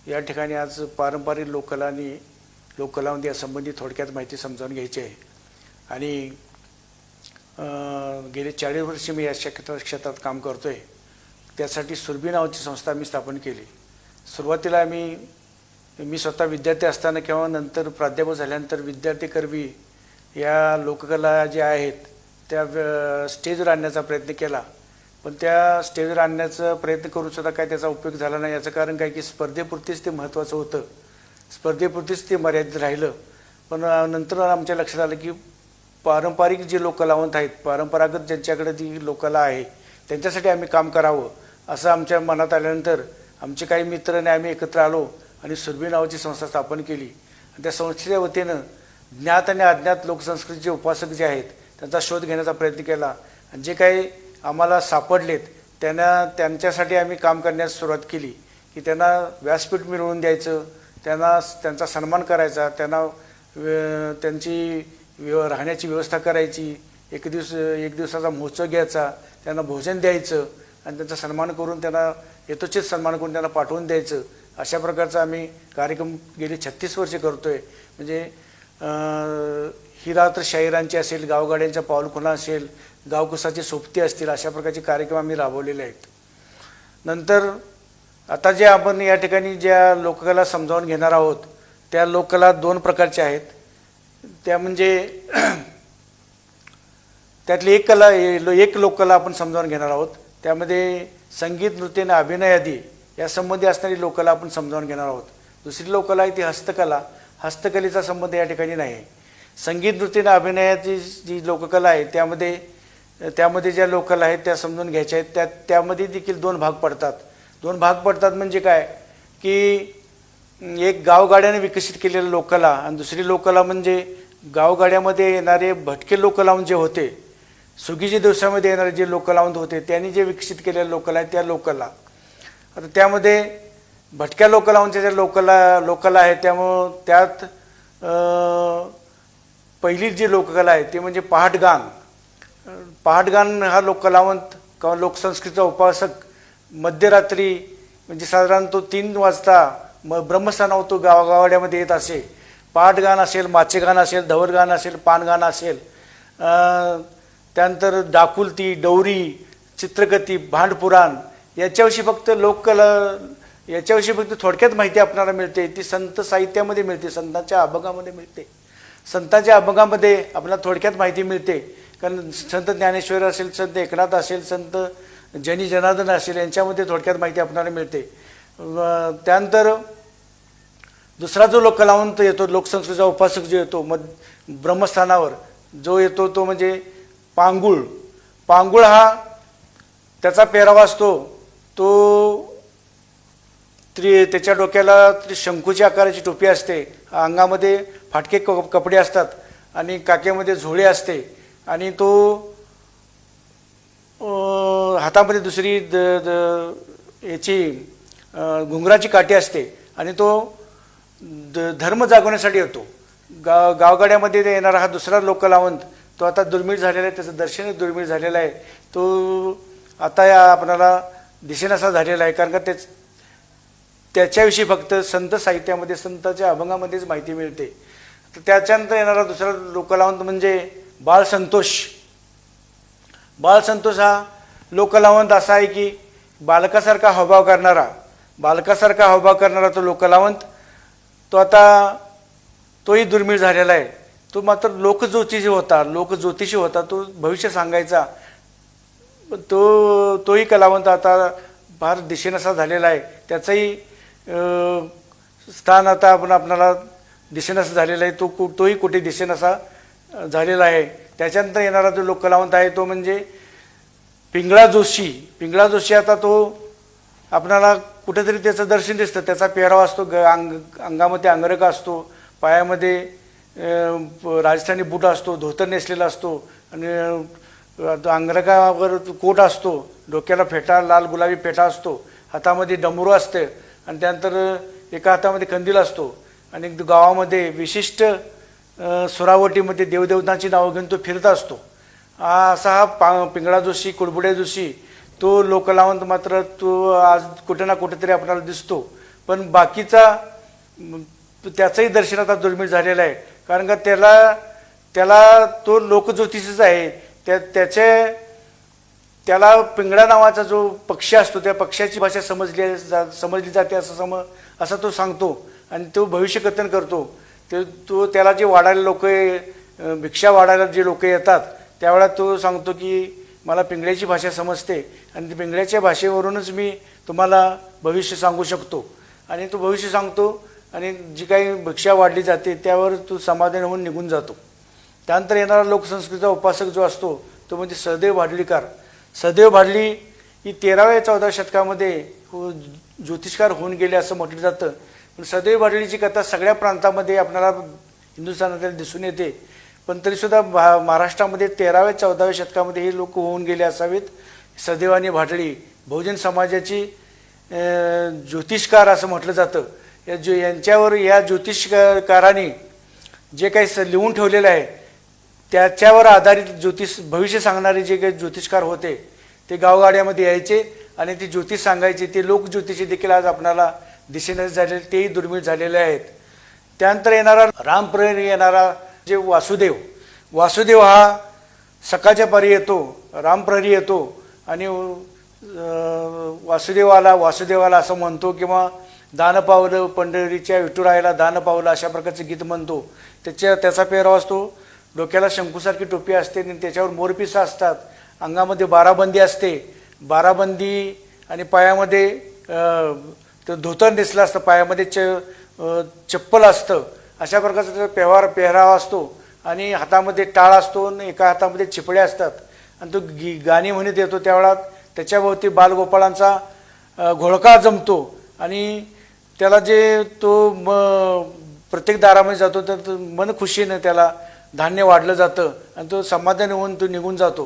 या ठिकाणी आज पारंपरिक लोककला आणि लोककलावंत यासंबंधी थोडक्यात माहिती समजावून घ्यायची आहे। आणि गेली 40 वर्षे मी या क्षेत्रात काम करतोय। त्यासाठी सुरभी नावाची संस्था मी स्थापन केली। सुरुवातीला मी स्वतः विद्यार्थी असताना किंवा नंतर प्राध्यापक झाल्यानंतर विद्यार्थी करवी या लोककला ज्या आहेत त्या स्टेजवर आणण्याचा प्रयत्न केला, पण त्या स्टेजवर आणण्याचा प्रयत्न करून सुद्धा काय त्याचा उपयोग झाला नाही। याचं कारण काय की स्पर्धेपुरतीच ते महत्त्वाचं होतं, स्पर्धेपुरतीच ते मर्यादित राहिलं। पण नंतर आमच्या लक्षात आलं की पारंपरिक जे लोककलावंत आहेत, परंपरागत ज्यांच्याकडे जी लोककला आहे त्यांच्यासाठी आम्ही काम करावं असं आमच्या मनात आल्यानंतर आमचे काही मित्र आणि आम्ही एकत्र आलो आणि सुरभी नावाची संस्था स्थापन केली। आणि त्या संस्थेच्या वतीनं ज्ञात आणि अज्ञात लोकसंस्कृतीचे उपासक जे आहेत त्यांचा शोध घेण्याचा प्रयत्न केला आणि जे काही आम्हाला सापडलेत त्यांच्यासाठी आम्ही काम करण्यास सुरुवात केली की त्यांना व्यासपीठ मिळवून द्यायचं, त्यांचा सन्मान करायचा, त्यांना त्यांची राहण्याची व्यवस्था करायची, एक दिवसाचा महोत्सव घ्यायचा, त्यांना भोजन द्यायचं आणि त्यांचा सन्मान करून त्यांना यथोचित सन्मान करून त्यांना पाठवून द्यायचं। अशा प्रकारचा आम्ही कार्यक्रम गेली 36 वर्षे करतोय। म्हणजे हिरात्र शाहिरांची असेल, गावगाड्यांच्या पाऊलखुणा असेल, गावकुसाची सोबती असतील, अशा प्रकारचे कार्यक्रम आम्ही राबवलेले आहेत। नंतर आता जे आपण या ठिकाणी ज्या लोककला समजावून घेणार आहोत त्या लोककला 2 प्रकारच्या आहेत। त्या म्हणजे त्यातली एक लोककला आपण समजावून घेणार आहोत। त्यामध्ये संगीत, नृत्य आणि अभिनय आदी यासंबंधी असणारी लोककला आपण समजावून घेणार आहोत। दुसरी लोककला आहे ती हस्तकला। हस्तकलेचा संबंध या ठिकाणी नाही आहे। संगीत, नृत्य आणि अभिनयाची जी लोककला आहे त्यामध्ये ज्या लोककला आहेत त्या समजून घ्यायच्या आहेत। त्यामध्ये देखील 2 भाग पडतात। 2 भाग पडतात म्हणजे काय की एक गावगाड्याने विकसित केलेलं लोककला आणि दुसरी लोककला म्हणजे गावगाड्यामध्ये येणारे भटके लोककलावंत जे होते, सुगीच्या दिवसामध्ये येणारे जे लोककलावंत होते त्यांनी जे विकसित केलेल्या लोककला आहेत त्या लोककला। आता त्यामध्ये भटक्या लोककलावंतच्या ज्या लोककला आहे त्यामुळं त्यात पहिली जी लोककला आहे ती म्हणजे पहाटगान। पहाटगान हा लोककलावंत किंवा लोकसंस्कृतीचा उपासक मध्यरात्री म्हणजे साधारण तो 3 वाजता ब्रह्मस्थानावर तो गावागावाड्यामध्ये येत असे। पहाटगान असेल, माचेगान असेल, धवरगान असेल, पानगान असेल, त्यानंतर डाकुलती, डवरी, चित्रगती, भांडपुराण याच्याविषयी फक्त थोडक्यात माहिती आपल्याला मिळते। ती संत साहित्यामध्ये मिळते, संतांच्या अभंगामध्ये मिळते। संतांच्या अभंगामध्ये आपल्याला थोडक्यात माहिती मिळते, कारण संत ज्ञानेश्वर असेल, संत एकनाथ असेल, संत जनी जनार्दन असेल यांच्यामध्ये थोडक्यात माहिती आपल्याला मिळते। त्यानंतर दुसरा जो लोककलावंत येतो, लोकसंस्कृतीचा उपासक जो येतो ब्रह्मस्थानावर जो येतो तो म्हणजे पांगुळ। पांगुळ हा त्याचा पेहरावा असतो तो त्याच्या डोक्याला शंकूच्या आकाराची टोपी असते, अंगामध्ये फाटके कपडे असतात आणि काक्यामध्ये झोळे असते आणि तो हातामध्ये दुसरी याची घुंगराची काठी असते आणि तो धर्म जागवण्यासाठी येतो। गावगाड्यामध्ये येणारा हा दुसरा लोककलावंत तो आता दुर्मिळ झालेला आहे, त्याचं दर्शनही दुर्मिळ झालेलं आहे। तो आता आपणाला दिसेनासा झालेला आहे, कारण का त्याच्याविषयी फक्त संत साहित्यामध्ये, संतांच्या अभंगामध्येच माहिती मिळते। तर त्याच्यानंतर येणारा दुसरा लोककलावंत म्हणजे बाळसंतोष। बाळसंतोष हा लोककलावंत असा आहे की बालकासारखा हावभाव करणारा तो लोककलावंत तो आता तोही दुर्मिळ झालेला आहे। तो मात्र लोकज्योतिषी होता, तो भविष्य सांगायचा। तोही कलावंत आता फार दिसेनासा झालेला आहे। त्याचंही स्थान आता आपणाला दिसेनासा झालेला आहे, तोही कुठे दिसेनासा झालेला आहे। त्याच्यानंतर येणारा जो लोककलावंत आहे तो म्हणजे पिंगळा जोशी। पिंगळा जोशी आता तो आपणाला कुठेतरी त्याचं दर्शन दिसतं। त्याचा पेहरावा असतो, अंगामध्ये अंगरखा असतो, पायामध्ये राजस्थानी बूट असतो, धोतर नेसलेला असतो आणि अंगरखावर कोट असतो, डोक्याला फेटा, लाल गुलाबी फेटा असतो, हातामध्ये डमरू असते आणि त्यानंतर एका हातामध्ये कंदील असतो आणि गावामध्ये विशिष्ट सुरावटीमध्ये देवदेवतांची नावं घेऊन तो फिरत असतो। असा हा पिंगळा जोशी, कुडबुड्या जोशी तो लोककलावंत मात्र तो आज कुठे ना कुठेतरी आपल्याला दिसतो। पण बाकीचा त्याचंही दर्शन आता दुर्मिळ झालेलं आहे. कारण का त्याला तो लोकज्योतिषीच आहे. त्याला पिंगळा नावाचा जो पक्षी असतो त्या पक्ष्याची भाषा समजली जाते असं तो सांगतो आणि तो भविष्यकथन करतो. त्याला जे वाढायला लोक भिक्षा वाढायला जे लोक येतात त्यावेळेला तो सांगतो की मला पिंगळ्याची भाषा समजते आणि पिंगळ्याच्या भाषेवरूनच मी तुम्हाला भविष्य सांगू शकतो. आणि तो भविष्य सांगतो आणि जी काही भिक्षा वाढली जाते त्यावर तो समाधान होऊन निघून जातो. त्यानंतर येणारा लोकसंस्कृतीचा उपासक जो असतो तो म्हणजे सहदेव भाडलीकर. सहदेव भाडली ही 13व्या-14व्या शतकामध्ये ज्योतिषकार होऊन गेले असं म्हटलं जातं. पण सहदेव भाडलीची कथा सगळ्या प्रांतामध्ये आपल्याला हिंदुस्थानात दिसून येते. पण तरीसुद्धा महाराष्ट्रामध्ये 13व्या-14व्या शतकामध्ये हे लोक होऊन गेले असावेत. सहदेव आणि भाडली बहुजन समाजाची ज्योतिषकार असं म्हटलं जातं. यांच्यावर या ज्योतिषकारांनी जे काही लिहून ठेवलेलं आहे त्याच्यावर आधारित भविष्य सांगणारे जे काही ज्योतिषकार होते ते गावगाड्यामध्ये यायचे आणि ते ज्योतिष सांगायचे. ते लोकज्योतिषी देखील आज आपल्याला दिसेनासे झालेले, तेही दुर्मिळ झालेले आहेत. त्यानंतर रामप्रहरी येणारा जे वासुदेव हा सकाळच्या पारी येतो, रामप्रहरी येतो आणि वासुदेवाला असं म्हणतो किंवा दान पावलं पंढरीच्या विठुरायाला दान पावलं अशा प्रकारचं गीत म्हणतो. त्याचा पेहराव असतो. डोक्याला शंकूसारखी टोपी असते आणि त्याच्यावर मोरपिसा असतात. अंगामध्ये बाराबंदी असते. बाराबंदी आणि पायामध्ये धोतर नेसलं असतं, पायामध्ये चप्पल असतं. अशा प्रकारचा पेहराव असतो आणि हातामध्ये टाळ असतो आणि एका हातामध्ये चिपळ्या असतात. आणि तो गाणी म्हणत येतो त्यावेळात त्याच्याभोवती बालगोपाळांचा घोळका जमतो आणि त्याला जे तो प्रत्येक दारामध्ये जातो तर मन खुशीनं त्याला धान्य वाढलं जातं आणि तो समाधान होऊन तो निघून जातो.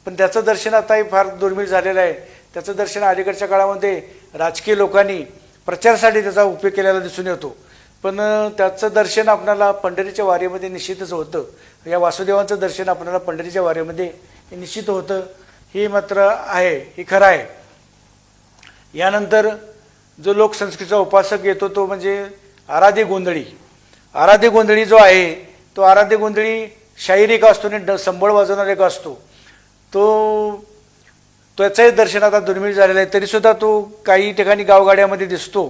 पण त्याचं दर्शन आताही फार दुर्मिळ झालेलं आहे. त्याचं दर्शन अलीकडच्या काळामध्ये राजकीय लोकांनी प्रचारासाठी त्याचा उपयोग केलेला दिसून येतो. पण त्याचं दर्शन आपल्याला पंढरीच्या वारीमध्ये निश्चितच होतं. या वासुदेवांचं दर्शन आपल्याला पंढरीच्या वारीमध्ये निश्चित होतं, हे मात्र आहे, हे खरं आहे. यानंतर जो लोकसंस्कृतीचा उपासक येतो तो म्हणजे आराध्य गोंधळी जो आहे तो आराध्य गोंधळी शाहीर एक असतो आणि संबळ वाजवणार एक असतो. त्याचंही दर्शन आता दुर्मिळ झालेलं आहे. तरीसुद्धा तो काही ठिकाणी गावगाड्यामध्ये दिसतो.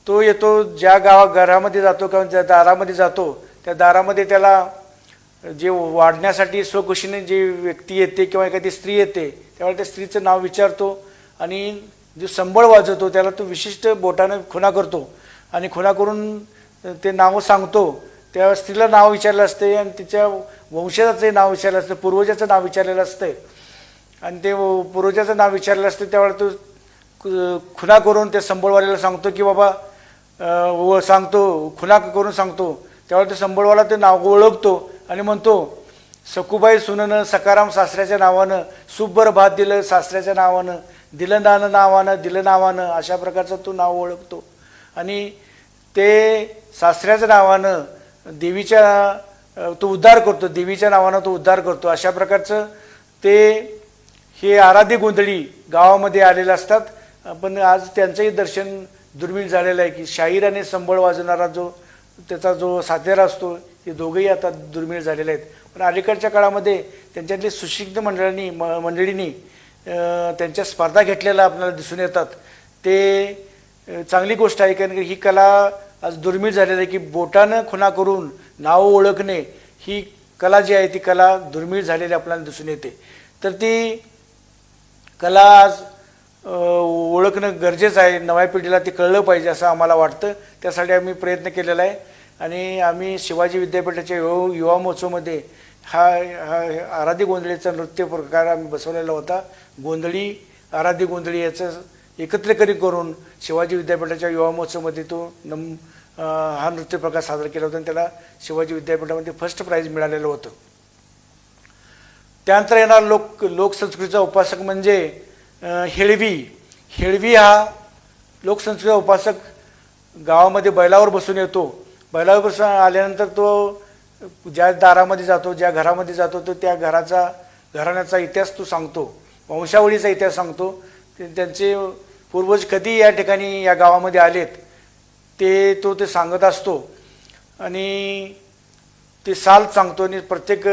तो येतो ज्या घरामध्ये जातो किंवा ज्या दारामध्ये जातो त्या दारामध्ये त्याला जे वाढण्यासाठी स्वखुशीने जी व्यक्ती येते किंवा एखादी स्त्री येते त्यावेळेला त्या स्त्रीचं नाव विचारतो आणि जो संबळ वाजवतो त्याला तो विशिष्ट बोटानं खुणा करतो आणि खुणा करून ते नाव सांगतो. त्या स्त्रीला नाव विचारलं असते आणि तिच्या वंशजाचं नाव विचारलं असतं, पूर्वजाचं नाव विचारलेलं असतं आणि ते पूर्वजाचं नाव विचारलेलं असतं. त्यावेळेला तो खुणा करून त्या संबळवाल्याला सांगतो की बाबा खुणा करून सांगतो. त्यावेळेला ते संबळवाला ते नाव ओळखतो आणि म्हणतो सखुबाई सुननं सकाराम सासऱ्याच्या नावानं, सुब्बर भात दिलं सासऱ्याच्या नावानं, दिलं नावानं अशा प्रकारचं तो नाव ओळखतो आणि ते सासऱ्याच्या नावानं तो उद्धार करतो, देवीच्या नावानं तो उद्धार करतो. अशा प्रकारचं हे आराध्य गोंधळी गावामध्ये आलेले असतात. पण आज त्यांचंही दर्शन दुर्मिळ झालेलं आहे की शाहीर आणि संबळ वाजवणारा त्याचा जो साथीदार असतो ते दोघंही आता दुर्मिळ झालेले आहेत. पण अलीकडच्या काळामध्ये त्यांच्यातली सुशिक्षित मंडळींनी त्यांच्या स्पर्धा घेतलेल्या आपल्याला दिसून येतात. ते चांगली गोष्ट आहे कारण ही कला आज दुर्मिळ झालेली आहे की बोटानं खुणा करून नाव ओळखणे ही कला जी आहे ती कला दुर्मिळ झालेली आपल्याला दिसून येते. तर ती कला आज ओळखणं गरजेचं आहे. नव्या पिढीला ते कळलं पाहिजे असं आम्हाला वाटतं. त्यासाठी आम्ही प्रयत्न केलेला आहे आणि आम्ही शिवाजी विद्यापीठाच्या युवा महोत्सवमध्ये हा आराध्य गोंधळीचा नृत्य प्रकार आम्ही बसवलेला होता. आराध्य गोंधळी याचं एकत्रीकरण करून शिवाजी विद्यापीठाच्या युवा महोत्सवमध्ये हा नृत्य प्रकार सादर केला होता आणि त्याला शिवाजी विद्यापीठामध्ये फर्स्ट प्राइज मिळालेलं होतं. त्यानंतर येणार लोकसंस्कृतीचा उपासक म्हणजे हेळवी हा लोकसंस्कृतीचा उपासक गावामध्ये बैलावर बसून येतो. बैलावर बसून आल्यानंतर तो ज्या दारामध्ये जातो, ज्या घरामध्ये जातो तो त्या घराण्याचा इतिहास तो सांगतो, वंशावळीचा इतिहास सांगतो. त्यांचे पूर्वज कधी या ठिकाणी या गावामध्ये आलेत ते सांगत असतो आणि ते साल सांगतो आणि प्रत्येक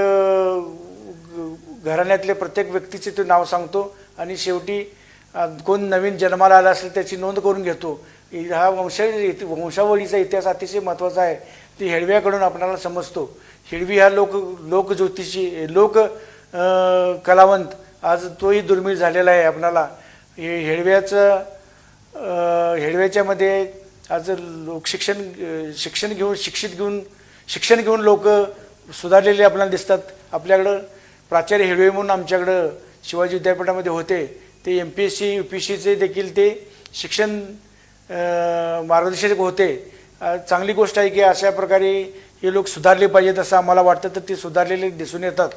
घराण्यातले प्रत्येक व्यक्तीचे ते नाव सांगतो आणि शेवटी कोण नवीन जन्माला आला असेल त्याची नोंद करून घेतो. हा वंशावळीचा इतिहास अतिशय महत्त्वाचा आहे. ती हेडव्याकडून आपल्याला समजतो. हेडवी हा लोक कलावंत आज तोही दुर्मिळ झालेला आहे. आपल्याला हेडव्याच्यामध्ये आज लोक शिक्षण घेऊन लोक सुधारलेले आपल्याला दिसतात. आपल्याकडं प्राचार्य हेडवे म्हणून आमच्याकडं शिवाजी विद्यापीठामध्ये होते. ते MPSC UPSCचे देखील ते शिक्षण मार्गदर्शक होते. चांगली गोष्ट आहे की अशा प्रकारे हे लोक सुधारले पाहिजेत असं आम्हाला वाटतं. तर ते सुधारलेले दिसून येतात.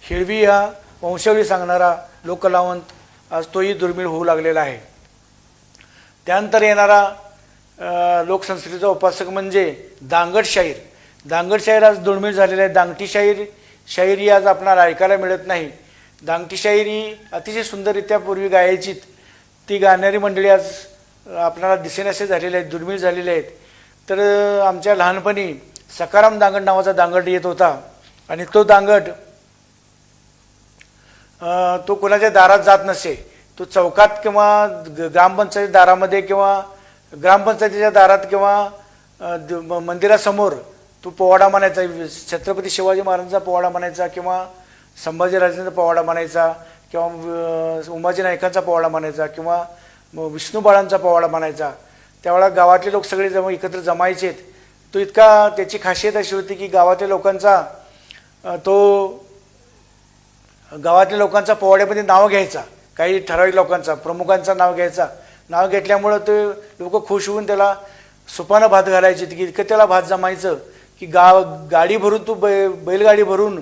हेडवी हा वंशावळी सांगणारा लोककलावंत आज तोही दुर्मिळ होऊ लागलेला आहे. त्यानंतर येणारा लोकसंस्कृतीचा उपासक म्हणजे दांगड शाहीर आज दुर्मिळ झालेला आहे. दांगटी शाहिरी आज आपल्याला ऐकायला मिळत नाही. दांगटी शाहिरी अतिशय सुंदररित्या पूर्वी गायची. ती गाणारी मंडळी आज आपल्याला दिसेनासे झालेले आहेत, दुर्मिळ झालेले आहेत. तर आमच्या लहानपणी सकाराम दांगड नावाचा दांगड येत होता आणि तो दांगड तो कोणाच्या दारात जात नसे. तो चौकात किंवा ग्रामपंचायत दारामध्ये किंवा ग्रामपंचायतीच्या दारात किंवा मंदिरासमोर तो पोवाडा म्हणायचा. छत्रपती शिवाजी महाराजांचा पोवाडा म्हणायचा किंवा संभाजीराजांचा पोवाडा म्हणायचा किंवा उमाजी नायकांचा पोवाडा म्हणायचा किंवा विष्णू बाळांचा पोवाडा म्हणायचा. त्यावेळेला गावातले लोक सगळे एकत्र जमायचे. तो इतका त्याची खासियत अशी होती की गावातल्या लोकांचा पोवाड्यामध्ये नाव घ्यायचा. काही ठराविक लोकांचा प्रमुखांचा नाव घ्यायचा. नाव घेतल्यामुळं ते लोक खुश होऊन त्याला सुपानं भात घालायचे की इतकं त्याला भात जमायचं की गाडी भरून बैलगाडी भरून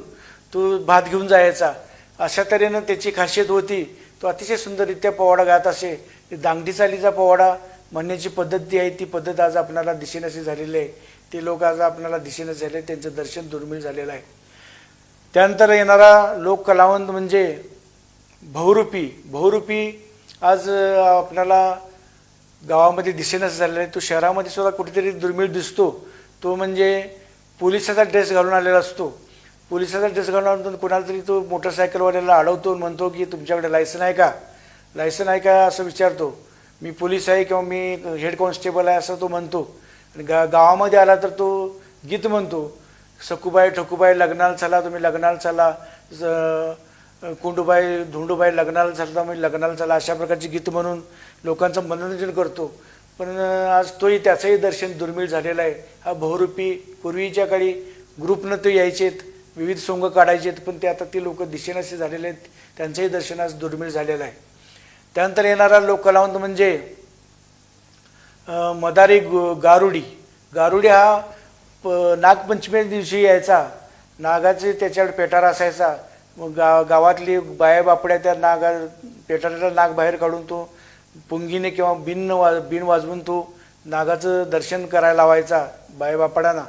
तो भात घेऊन जायचा. अशा तऱ्हेनं त्याची खासियत होती. तो अतिशय सुंदररित्या पोवाडा गात असे. दांगडी चालीचा पोवाडा म्हणण्याची पद्धत जी आहे ती पद्धत आज आपल्याला दिसेनाशी झालेली आहे. ते लोक आज आपल्याला दिसेनासे झाले. त्यांचं दर्शन दुर्मिळ झालेलं आहे. त्यानंतर येणारा लोककलावंत म्हणजे बहुरूपी आज आपल्याला गावामध्ये दिसेनासे झालेला आहे. तो शहरामध्ये सुद्धा कुठेतरी दुर्मिळ दिसतो. तो म्हणजे पोलिसाचा ड्रेस घालून आलेला असतो. पोलिसाचा ड्रेस घालून कोणाला तरी तो मोटरसायकलवाल्याला अडवतो, म्हणतो की तुमच्याकडे लायसन आहे का असं विचारतो. मी पोलीस आहे किंवा मी हेड कॉन्स्टेबल आहे असं तो म्हणतो. आणि गावामध्ये आला तर तो गीत म्हणतो, सखूबाई ठकूबाई लग्नाला चला, तुम्ही लग्नाला चला, कुंडूबाई धुंडूबाई लग्नाला चला, तुम्ही लग्नाला चला, अशा प्रकारची गीत म्हणून लोकांचं मनोरंजन करतो. पण आज तोही त्याचंही दर्शन दुर्मिळ झालेलं आहे. हा बहुरूपी पूर्वीच्या काळी ग्रुपनं ते यायचेत, विविध सोंग काढायचेत, पण ते आता ते लोक दिसेनासे झालेले आहेत. त्यांचंही दर्शन आज दुर्मिळ झालेलं आहे. त्यानंतर येणारा लोककलावंत म्हणजे मदारी गारुडी हा नागपंचमी दिवशी यायचा. नागाचे त्याच्यावर पेटारा असायचा. मग गावातली बाया बापड्या त्या पेटाऱ्याला नाग बाहेर काढून तो पुंगीने किंवा बिन वाजवून तो नागाचं दर्शन करायला लावायचा बाया बापड्यांना.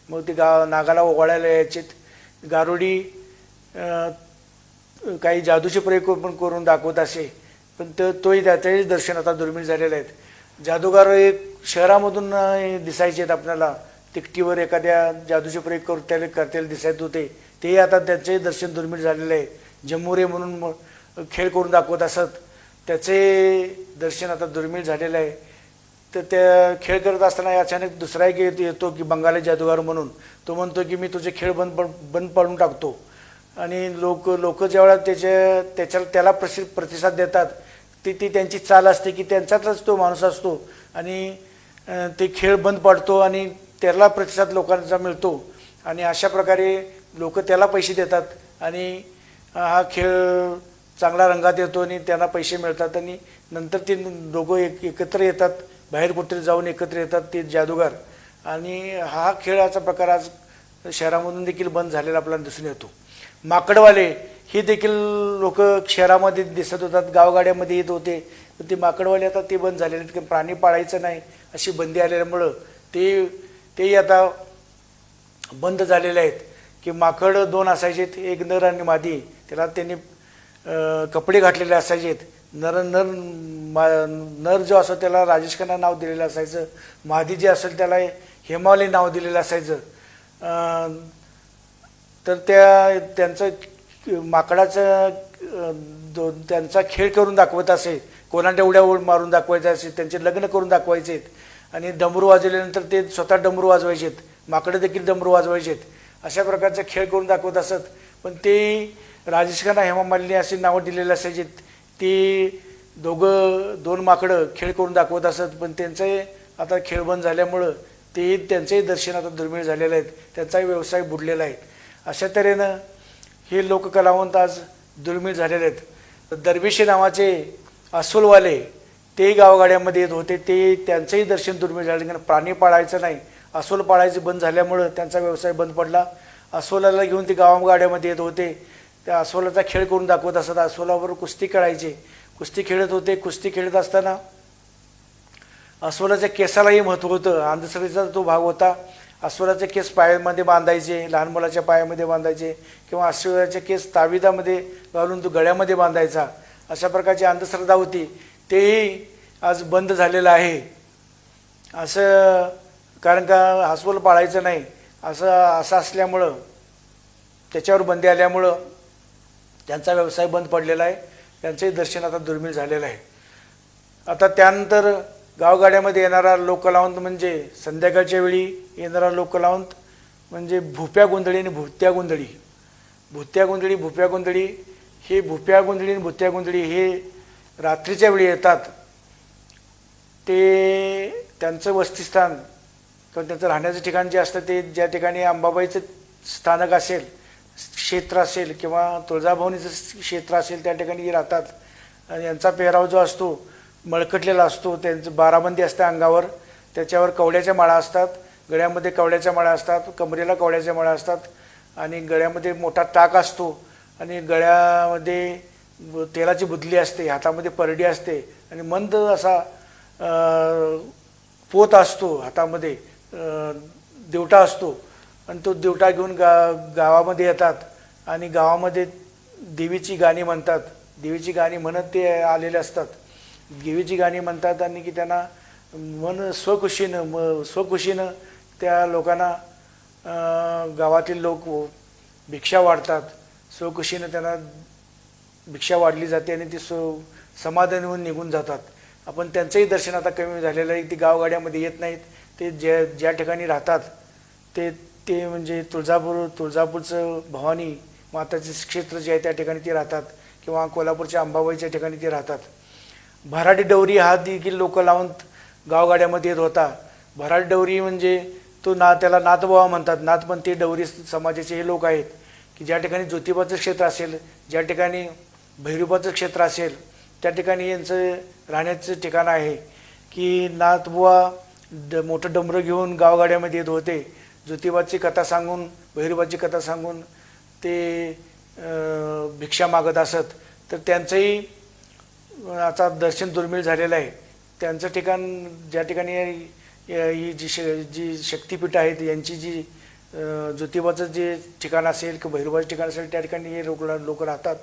मग ते नागाला ओवाळायला यायचे. गारुडी काही जादूचे प्रयोग पण करून दाखवत असे. पण तोही त्याचेही दर्शन आता दुर्मिळ झालेले आहेत. जादूगार एक शहरामधून दिसायचे आहेत आपल्याला. तिकटीवर एखाद्या जादूचे प्रयोग करतेले दिसायत होते. तेही आता त्याचे दर्शन दुर्मिळ झालेले आहे. जम्मुरे म्हणून खेळ करून दाखवत असत, त्याचे दर्शन आता दुर्मिळ झालेलं आहे. तर त्या खेळ करत असताना अचानक दुसरा एक येतो की बंगाली जादूगार म्हणून. तो म्हणतो की मी तुझे खेळ बंद पाडून टाकतो. आणि लोक ज्यावेळेला त्याला प्रतिसाद देतात, ती त्यांची चाल असते की त्यांच्यातलाच तो माणूस असतो आणि ते खेळ बंद पाडतो आणि त्याला प्रतिसाद लोकांचा मिळतो. आणि अशा प्रकारे लोक त्याला पैसे देतात आणि हा खेळ चांगला रंगात येतो आणि त्यांना पैसे मिळतात. आणि नंतर ते दोघं एकत्र येतात, बाहेर कुठेतरी जाऊन एकत्र येतात ते जादूगार. आणि हा खेळाचा प्रकार आज शहरामधून देखील बंद झालेला आपल्याला दिसून येतो. माकडवाले हे देखील लोक शहरामध्ये दिसत होतात, गावगाड्यामध्ये येत होते. पण ते माकडवाले आता ते बंद झालेले आहेत. प्राणी पाळायचं नाही अशी बंदी आल्यामुळं तेही आता बंद झालेले आहेत. की माकड दोन असायचे, एक नर आणि मादी. त्याला त्यांनी कपडे घातलेले असायचे. नर जो असो त्याला राजेश खन्ना नाव दिलेलं असायचं. मादी जे असेल त्याला हेमावली नाव दिलेलं असायचं. तर त्यांचं माकडाचं त्यांचा खेळ करून दाखवत असे, कोणाच्या उड्या मारून दाखवायचे असे, त्यांचे लग्न करून दाखवायचे आणि डमरू वाजवल्यानंतर ते स्वतः डमरू वाजवायचेत, माकडं देखील डमरू वाजवायचेत. अशा प्रकारचा खेळ करून दाखवत असत. पण ते राजेश खन्ना, हेमा मालिनी अशी नावं दिलेली असायची. ती दोन माकडं खेळ करून दाखवत असत. पण त्यांचे आता खेळ बंद झाल्यामुळं त्यांचंही दर्शन आता दुर्मिळ झालेलं आहे, त्यांचाही व्यवसाय बुडलेला आहे. अशा तऱ्हेनं हे लोककलावंत आज दुर्मिळ झालेले आहेत. दरवेशी नावाचे अस्वलवाले ते गावगाड्यामध्ये येत होते, त्यांचंही दर्शन दुर्मिळ झालं. कारण प्राणी पाळायचं नाही, अस्वल पाळायचं बंद झाल्यामुळं त्यांचा व्यवसाय बंद पडला. अस्वलाला घेऊन ते गावागाड्यामध्ये येत होते, त्या अस्वलाचा खेळ करून दाखवत असत. अस्वलावर कुस्ती खेळायचे, कुस्ती खेळत होते. कुस्ती खेळत असताना अस्वलाच्या केसालाही महत्त्व होतं, अंधश्रद्धेचा तो भाग होता. अस्वलाचे केस पायामध्ये बांधायचे, लहान मुलाच्या पायामध्ये बांधायचे, किंवा अस्वलाचे केस ताविदामध्ये घालून तो गळ्यामध्ये बांधायचा. अशा प्रकारची अंधश्रद्धा होती, तेही आज बंद झालेलं आहे. असं कारण का अस्वल पाळायचं नाही असं असल्यामुळं, त्याच्यावर बंदी आल्यामुळं त्यांचा व्यवसाय बंद पडलेला आहे. त्यांचंही दर्शन आता दुर्मिळ झालेलं आहे. आता त्यानंतर गावगाड्यामध्ये येणारा लोककलावंत म्हणजे संध्याकाळच्या वेळी येणारा लोककलावंत म्हणजे भुप्या गोंधळी आणि भुत्या गोंधळी. भुत्या गोंधळी, भुप्या गोंधळी, हे भुप्या गोंधळी आणि भुत्या गोंधळी हे रात्रीच्या वेळी येतात. ते त्यांचं वस्तीस्थान किंवा त्यांचं राहण्याचं ठिकाण जे असतं ते ज्या ठिकाणी अंबाबाईचं स्थानक असेल, क्षेत्र असेल किंवा तुळजाभवानीचं क्षेत्र असेल त्या ठिकाणी राहतात. आणि यांचा पेहराव जो असतो मळकटलेला असतो, त्यांचं बाराबंदी असते अंगावर, त्याच्यावर कवड्याच्या माळा असतात, गळ्यामध्ये कवड्याच्या माळा असतात, कमरेला कवड्याच्या माळा असतात आणि गळ्यामध्ये मोठा टाक असतो आणि गळ्यामध्ये तेलाची बुदली असते, हातामध्ये परडी असते आणि मंद असा पोत असतो, हातामध्ये दिवटा असतो आणि तो दिवटा घेऊन गावामध्ये येतात आणि गावामध्ये देवीची गाणी म्हणतात. देवीची गाणी म्हणत ते आलेले असतात. देवीची गाणी म्हणतात आणि की त्यांना मन स्वखुशीनं त्या लोकांना गावातील लोक भिक्षा वाढतात. स्वखुशीनं त्यांना भिक्षा वाढली जाते आणि ती समाधान होऊन निघून जातात. आपण त्यांचंही दर्शन आता कमी झालेलं आहे. ती गावगाड्यामध्ये येत नाहीत. ते ज्या ठिकाणी राहतात ते म्हणजे तुळजापूरचं भवानी माताचे क्षेत्र जे आहे त्या ठिकाणी ते राहतात किंवा कोल्हापूरच्या अंबाबाईच्या ठिकाणी ते राहतात. भराडी डवरी हा देखील लोककलावंत गावगाड्यामध्ये येत होता. भराडी डवरी म्हणजे त्याला नाथबुवा म्हणतात. नाथपंथी डवरी समाजाचे हे लोक आहेत की ज्या ठिकाणी ज्योतिबाचं क्षेत्र असेल, ज्या ठिकाणी भैरोबाचं क्षेत्र असेल त्या ठिकाणी यांचं राहण्याचं ठिकाण आहे. की नाथबुवा मोठं डमरं घेऊन गावगाड्यामध्ये येत होते. ज्योतिबाची कथा सांगून, भैरोबाची कथा सांगून ते भिक्षा मागत असत. तर त्यांचंही आता दर्शन दुर्मिळ झालेलं आहे. त्यांचं ठिकाण ज्या ठिकाणी ही जी शक्तिपीठ आहेत यांची जी ज्योतिबाचं जे ठिकाण असेल किंवा भैरोबाचं ठिकाण असेल त्या ठिकाणी हे लोक राहतात.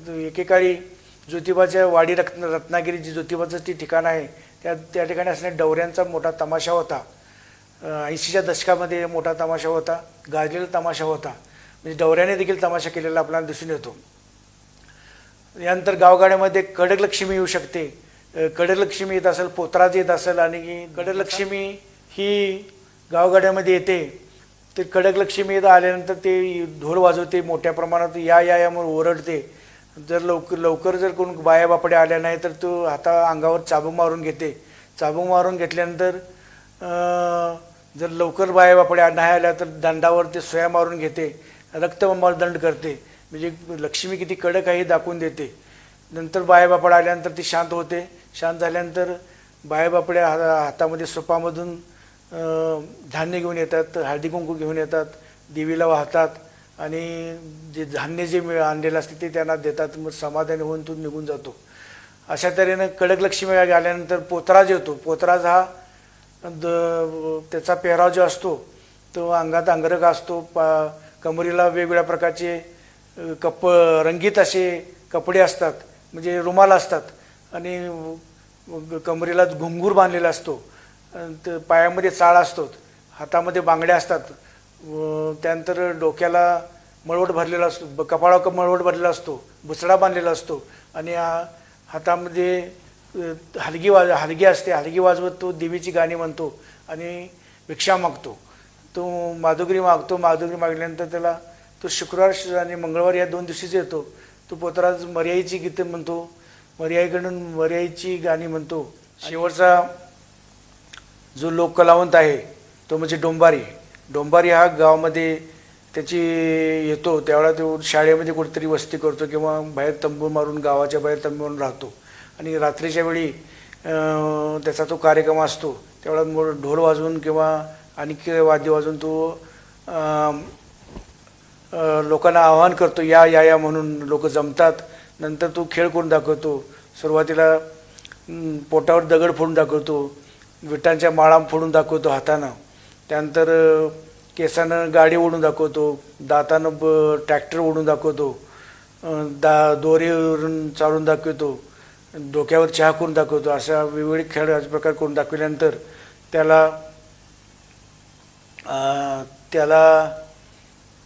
एकेकाळी ज्योतिबाच्या वाडी रत्नागिरी जी ज्योतिबाचं ती ठिकाण आहे त्या ठिकाणी असणाऱ्या डवऱ्यांचा मोठा तमाशा होता. 80च्या दशकामध्ये मोठा तमाशा होता, गाजलेला तमाशा होता. म्हणजे डवऱ्याने देखील तमाशा केलेला आपल्याला दिसून येतो. यानंतर गावगाड्यामध्ये कडकलक्ष्मी येऊ शकते. कडकलक्ष्मी येत असेल, पोतराज येत असेल आणि कडकलक्ष्मी ही गावगाड्यामध्ये येते. ते कडकलक्ष्मी येत आल्यानंतर ते ढोल वाजवते मोठ्या प्रमाणात, या म्हणून ओरडते. जर लवकर जर कोण बाया बापड्या आल्या नाही तर तो अंगावर चाबूक मारून घेते. चाबूक मारून घेतल्यानंतर जर लवकर बाया बापड्या नाही आल्या तर दंडावर ते सोया मारून घेते, रक्तबंबाळ दंड करते. म्हणजे लक्ष्मी किती कडक आहे हे दाखवून देते. नंतर बाया बापड्या आल्यानंतर ती शांत होते. शांत झाल्यानंतर बाया बापड्या हातामध्ये सुपामधून धान्य घेऊन येतात, हळदी कुंकू घेऊन येतात, देवीला वाहतात आणि जे धान्य जे आणलेलं असते ते त्यांना देतात. मग समाधानी होऊन तो निघून जातो. अशा तऱ्हेनं कडकलक्ष्मी आल्यानंतर पोतराज येतो. पोतराज हा त्याचा पेहराव जो असतो तो अंगात अंगरख असतो, कमरेला वेगवेगळ्या प्रकारचे रंगीत असे कपडे असतात, म्हणजे रुमाल असतात. आणि कमरेला घुंगूर बांधलेला असतो, पायामध्ये चाळ असतो, हातामध्ये बांगड्या असतात, त्यानंतर डोक्याला मळवट भरलेला असतो, कपाळावर मळवट भरलेला असतो, बुचडा बांधलेला असतो आणि हातामध्ये हलगी असते. हलगी वाजवत तो देवीची गाणी म्हणतो आणि भिक्षा मागतो. तो माधुकरी मागतो. माधुकरी मागल्यानंतर त्याला तो शुक्रवार आणि मंगळवार या 2 दिवशीच येतो. तो पोतराज मर्याईची गीतं म्हणतो, मर्याईकडून मर्याईची गाणी म्हणतो. शेवटचा जो लोककलावंत आहे तो म्हणजे डोंबारी. डोंबारी हा गावामध्ये त्याची येतो त्यावेळेला तो शाळेमध्ये कुठेतरी वस्ती करतो किंवा बाहेर तंबू मारून, गावाच्या बाहेर तंबू मारून राहतो आणि रात्रीच्या वेळी त्याचा तो कार्यक्रम असतो. त्यावेळेला ढोल वाजवून किंवा आणखी वाद्य वाजवून तो लोकांना आवाहन करतो, या या या म्हणून लोक जमतात. नंतर तो खेळ करून दाखवतो. सुरुवातीला पोटावर दगड फोडून दाखवतो, विटांच्या माळा फोडून दाखवतो हातानं, त्यानंतर केसानं गाडी ओढून दाखवतो, दातानं ट्रॅक्टर ओढून दाखवतो, दोरीवरून चालून दाखवतो, डोक्यावर चहा करून दाखवतो. अशा वेगवेगळे खेळ प्रकार करून दाखवल्यानंतर त्याला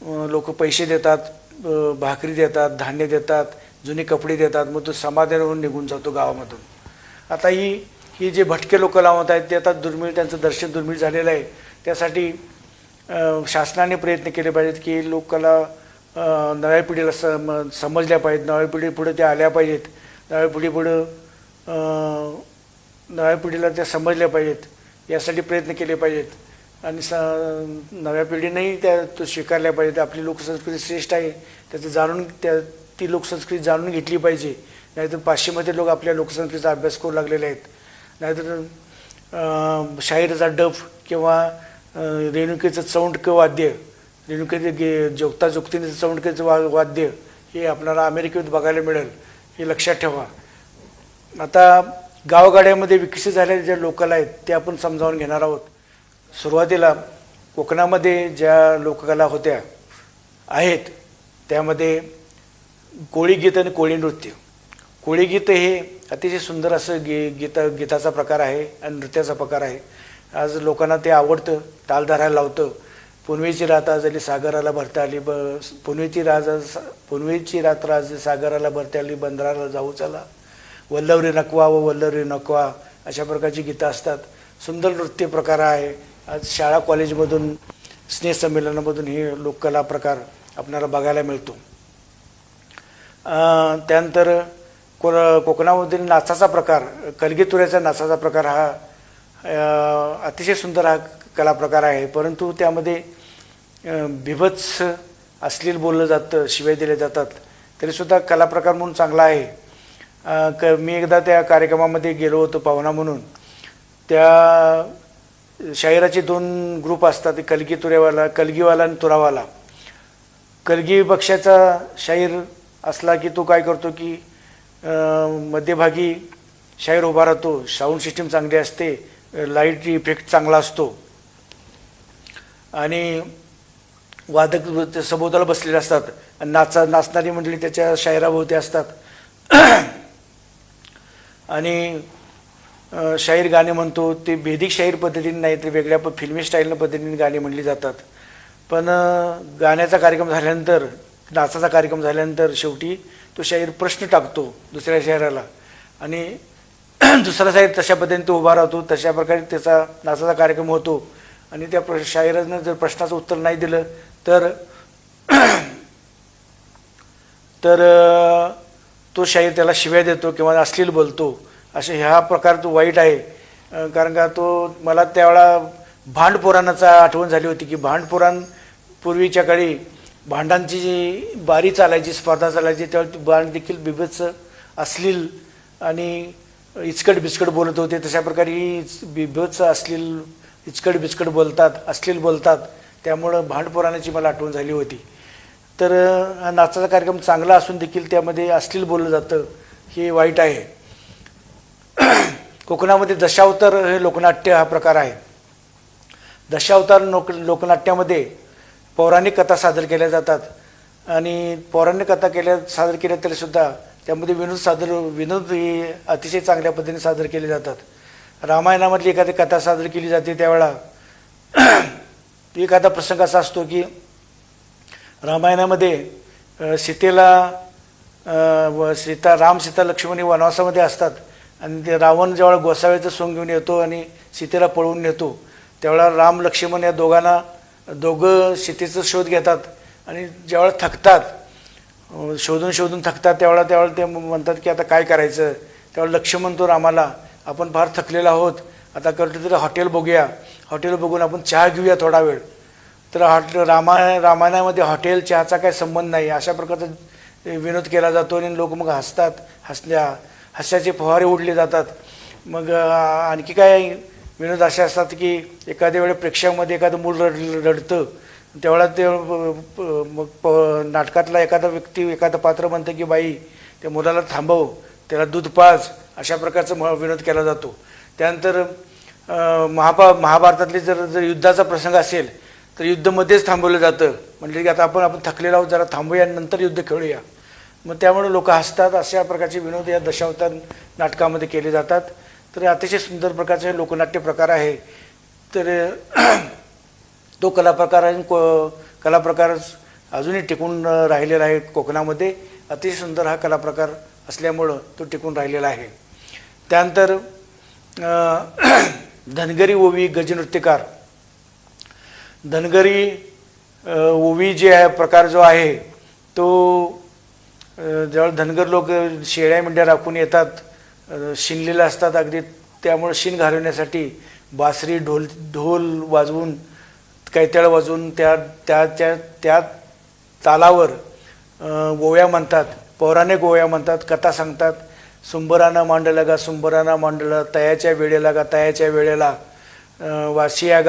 लोक पैसे देतात, भाकरी देतात, धान्य देतात, जुने कपडे देतात. मग तो समाधान होऊन निघून जातो गावामधून. आता ही जे भटके लोक लावत आहेत ते आता दुर्मिळ, त्यांचं दर्शन दुर्मिळ झालेलं आहे. त्यासाठी शासनाने प्रयत्न केले पाहिजेत की लोकांना नव्या पिढीला समजल्या पाहिजेत, नव्या पिढीपुढे त्या आल्या पाहिजेत, नव्या पिढीला त्या समजल्या पाहिजेत, यासाठी प्रयत्न केले पाहिजेत. आणि नव्या पिढीनेही त्या स्वीकारल्या पाहिजेत. आपली लोकसंस्कृती श्रेष्ठ आहे, त्याचं ती लोकसंस्कृती जाणून घेतली पाहिजे. नाहीतर पाश्चिमात्य लोक आपल्या लोकसंस्कृतीचा अभ्यास करू लागलेले आहेत. नाहीतर शाहिराचा डफ किंवा रेणुकेचं चौंडकं वाद्य, रेणुकेचे जोगतीचं चौंडकेचं वाद्य हे आपल्याला अमेरिकेत बघायला मिळेल, हे लक्षात ठेवा. आता गावगाड्यामध्ये विकसित झालेल्या ज्या लोककला आहेत त्या आपण समजावून घेणार आहोत. सुरुवातीला कोकणामध्ये ज्या लोककला होत्या आहेत त्यामध्ये कोळी गीत आणि कोळी नृत्य. कोळी गीत हे अतिशय सुंदर असं गीताचा प्रकार आहे आणि नृत्याचा प्रकार आहे. आज लोकांना ते आवडतं, ताल धरायला लावतं. पुनवेची रात आज आली सागराला भरता आली, पुनवेची रात्र आज सागराला भरता आली, बंदराला जाऊ चला, वल्लवरी नकवा व वल्लवरी नकवा, अशा प्रकारची गीतं असतात. सुंदर नृत्य प्रकार आहे. आज शाळा कॉलेजमधून, स्नेहसंमेलनामधून हे लोककला प्रकार आपल्याला बघायला मिळतो. त्यानंतर कोकणामधील नाचाचा प्रकार, कलगीतुऱ्याचा नाचाचा प्रकार हा अतिशय सुंदर हा कला प्रकार आहे. परंतु त्यामध्ये बिभत्स अश्लील बोललं जातं, शिव्या दिल्या जातात, तरीसुद्धा कला प्रकार म्हणून चांगला आहे. मी एकदा त्या कार्यक्रमामध्ये गेलो होतो पाहुणा म्हणून. त्या शाहिराचे 2 ग्रुप असतात, कलगीवाला आणि तुरावाला. कलगी पक्षाचा शाहीर असला की तो काय करतो की मध्यभागी शाहीर उभा राहतो, साऊंड सिस्टीम चांगली असते, लाईट इफेक्ट चांगला असतो आणि वादक सभोवताला बसलेले असतात आणि नाचणारी मंडळी त्याच्या शाहिराभोवती असतात आणि शाहीर गाणे म्हणतो. ते भेदिक शाहीर पद्धतीने नाही तर वेगळ्या फिल्मी स्टाईलनं पद्धतीने गाणी म्हणली जातात. पण गाण्याचा कार्यक्रम झाल्यानंतर, नाचाचा कार्यक्रम झाल्यानंतर शेवटी तो शाहीर प्रश्न टाकतो दुसऱ्या शाहिराला आणि दुसरा शाहीर तशा पद्धतीने तो उभा राहतो. तशा प्रकारे त्याचा नाचाचा कार्यक्रम होतो आणि त्या शाहिरानं जर प्रश्नाचं उत्तर नाही दिलं तर तो शाहीर त्याला शिव्या देतो किंवा अश्लील बोलतो. असे ह्या प्रकार तो वाईट आहे. कारण का तो मला त्यावेळा भांड पुराणाचा आठवण झाली होती की भांड पुराण पूर्वीच्या काळी भांडांची जी बारी चालायची, स्पर्धा चालायची, त्यावेळी भांड देखील बिभत्स अश्लील आणि इचकट बिचकट बोलत होते. तशा प्रकारे बिभत्स अश्लील इचकट बिचकट बोलतात, अश्लील बोलतात. त्यामुळं भांड पुराणाची मला आठवण झाली होती. तर हा नाचाचा कार्यक्रम चांगला असून देखील त्यामध्ये अश्लील बोललं जातं, हे वाईट आहे. कोकणामध्ये दशावतार हे लोकनाट्य हा प्रकार आहे. दशावतार लोकनाट्यामध्ये पौराणिक कथा सादर केल्या जातात आणि पौराणिक कथा सादर केल्या तरीसुद्धा त्यामध्ये विनोद हे अतिशय चांगल्या पद्धतीने सादर केले जातात. रामायणामधली एखादी कथा सादर केली जाते त्यावेळा एखादा प्रसंग असा असतो की रामायणामध्ये सीता लक्ष्मण हे वनवासामध्ये असतात आणि ते रावण जेव्हा गोसाव्याचं सोंग घेऊन येतो आणि सीतेला पळवून नेतो त्यावेळा राम लक्ष्मण या दोघं सीतेचा शोध घेतात आणि ज्यावेळेला थकतात, शोधून थकतात त्यावेळेला ते म्हणतात की आता काय करायचं. त्यावेळेला लक्ष्मण तो रामाला आपण फार थकलेलो आहोत, आता करतो तरी हॉटेल बघूया, हॉटेल बघून आपण चहा घेऊया थोडा वेळ. तर रामायणामध्ये हॉटेल चहाचा काही संबंध नाही अशा प्रकारचा विनोद केला जातो आणि लोक मग हसतात. हास्याचे फवारे उडले जातात. मग आणखी काय विनोद असे असतात की एखाद्या वेळेस प्रेक्षकामध्ये एखादं मूल रडतं त्यावेळेला ते मग नाटकातला एखादं पात्र म्हणतं की बाई त्या मुलाला थांबव, त्याला दूध पाज, अशा प्रकारचा विनोद केला जातो. त्यानंतर महाभारतातले जर युद्धाचा प्रसंग असेल तर युद्धमध्येच थांबवलं जातं, म्हणजे की आता आपण थकलेलो आहोत, जरा थांबूया नंतर युद्ध खेळूया. मग त्यामुळे लोक हसतात. अशा प्रकारचे विनोद या दशावतार नाटकामध्ये केले जातात. तर अतिशय सुंदर प्रकारचे हे लोकनाट्य प्रकार आहे. तर तो कलाप्रकार अजूनही टिकून राहिलेला आहे. कोकणामध्ये अतिशय सुंदर हा कलाप्रकार असल्यामुळं तो टिकून राहिलेला आहे. त्यानंतर धनगरी ओवी गजनृत्यकार. धनगरी ओवी जे आहे प्रकार जो आहे तो जेव्हा धनगर लोक शेळ्या मेंढ्या राखून येतात, शिनलेले असतात अगदी, त्यामुळे शिन घालवण्यासाठी बासरी ढोल वाजवून कैत्याळ वाजवून त्या तालावर ओव्या म्हणतात, पौराणिक ओव्या म्हणतात, कथा सांगतात. सुंबराना मांडला तयाच्या वेळेला वाशिया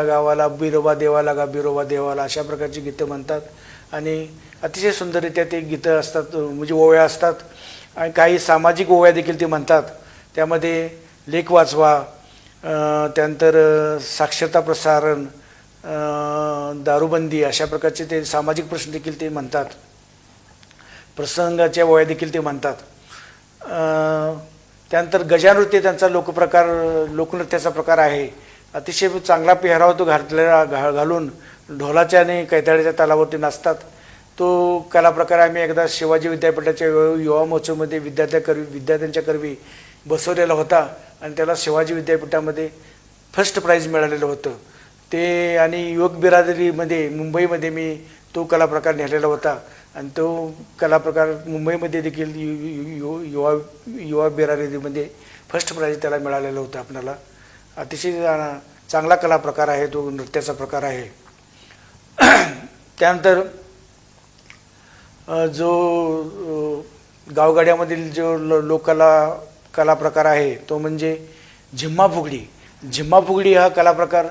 गावाला बिरोबा देवाला अशा प्रकारची गीतं म्हणतात. आणि अतिशय सुंदररित्या ते गीतं असतात, म्हणजे ओव्या असतात. आणि काही सामाजिक ओव्या देखील ते म्हणतात. त्यामध्ये लेख वाचवा, त्यानंतर साक्षरता प्रसारण, दारूबंदी अशा प्रकारचे ते सामाजिक प्रश्न देखील ते म्हणतात. प्रसंगाच्या ओव्या देखील ते म्हणतात. त्यानंतर गजानृत्य त्यांचा लोकनृत्याचा प्रकार आहे. अतिशय चांगला पेहराव तो घालून ढोलाच्या आणि कैताळ्याच्या तालावरती नाचतात. तो कलाप्रकार आम्ही एकदा शिवाजी विद्यापीठाच्या युवा महोत्सवमध्ये विद्यार्थ्यांच्या करवी बसवलेला होता आणि त्याला शिवाजी विद्यापीठामध्ये फर्स्ट प्राईज मिळालेलं होतं ते. आणि युवक बिरादरीमध्ये मुंबईमध्ये मी तो कलाप्रकार नेलेला होता आणि तो कलाप्रकार मुंबईमध्ये देखील युवा बिरादरीमध्ये फर्स्ट प्राईज त्याला मिळालेलं होतं आपल्याला. अतिशय चांगला कलाप्रकार आहे तो, नृत्याचा प्रकार आहे. त्यानंतर जो गावगाड्यामधील जो कला प्रकार आहे तो म्हणजे झिम्मा फुगडी हा कलाप्रकार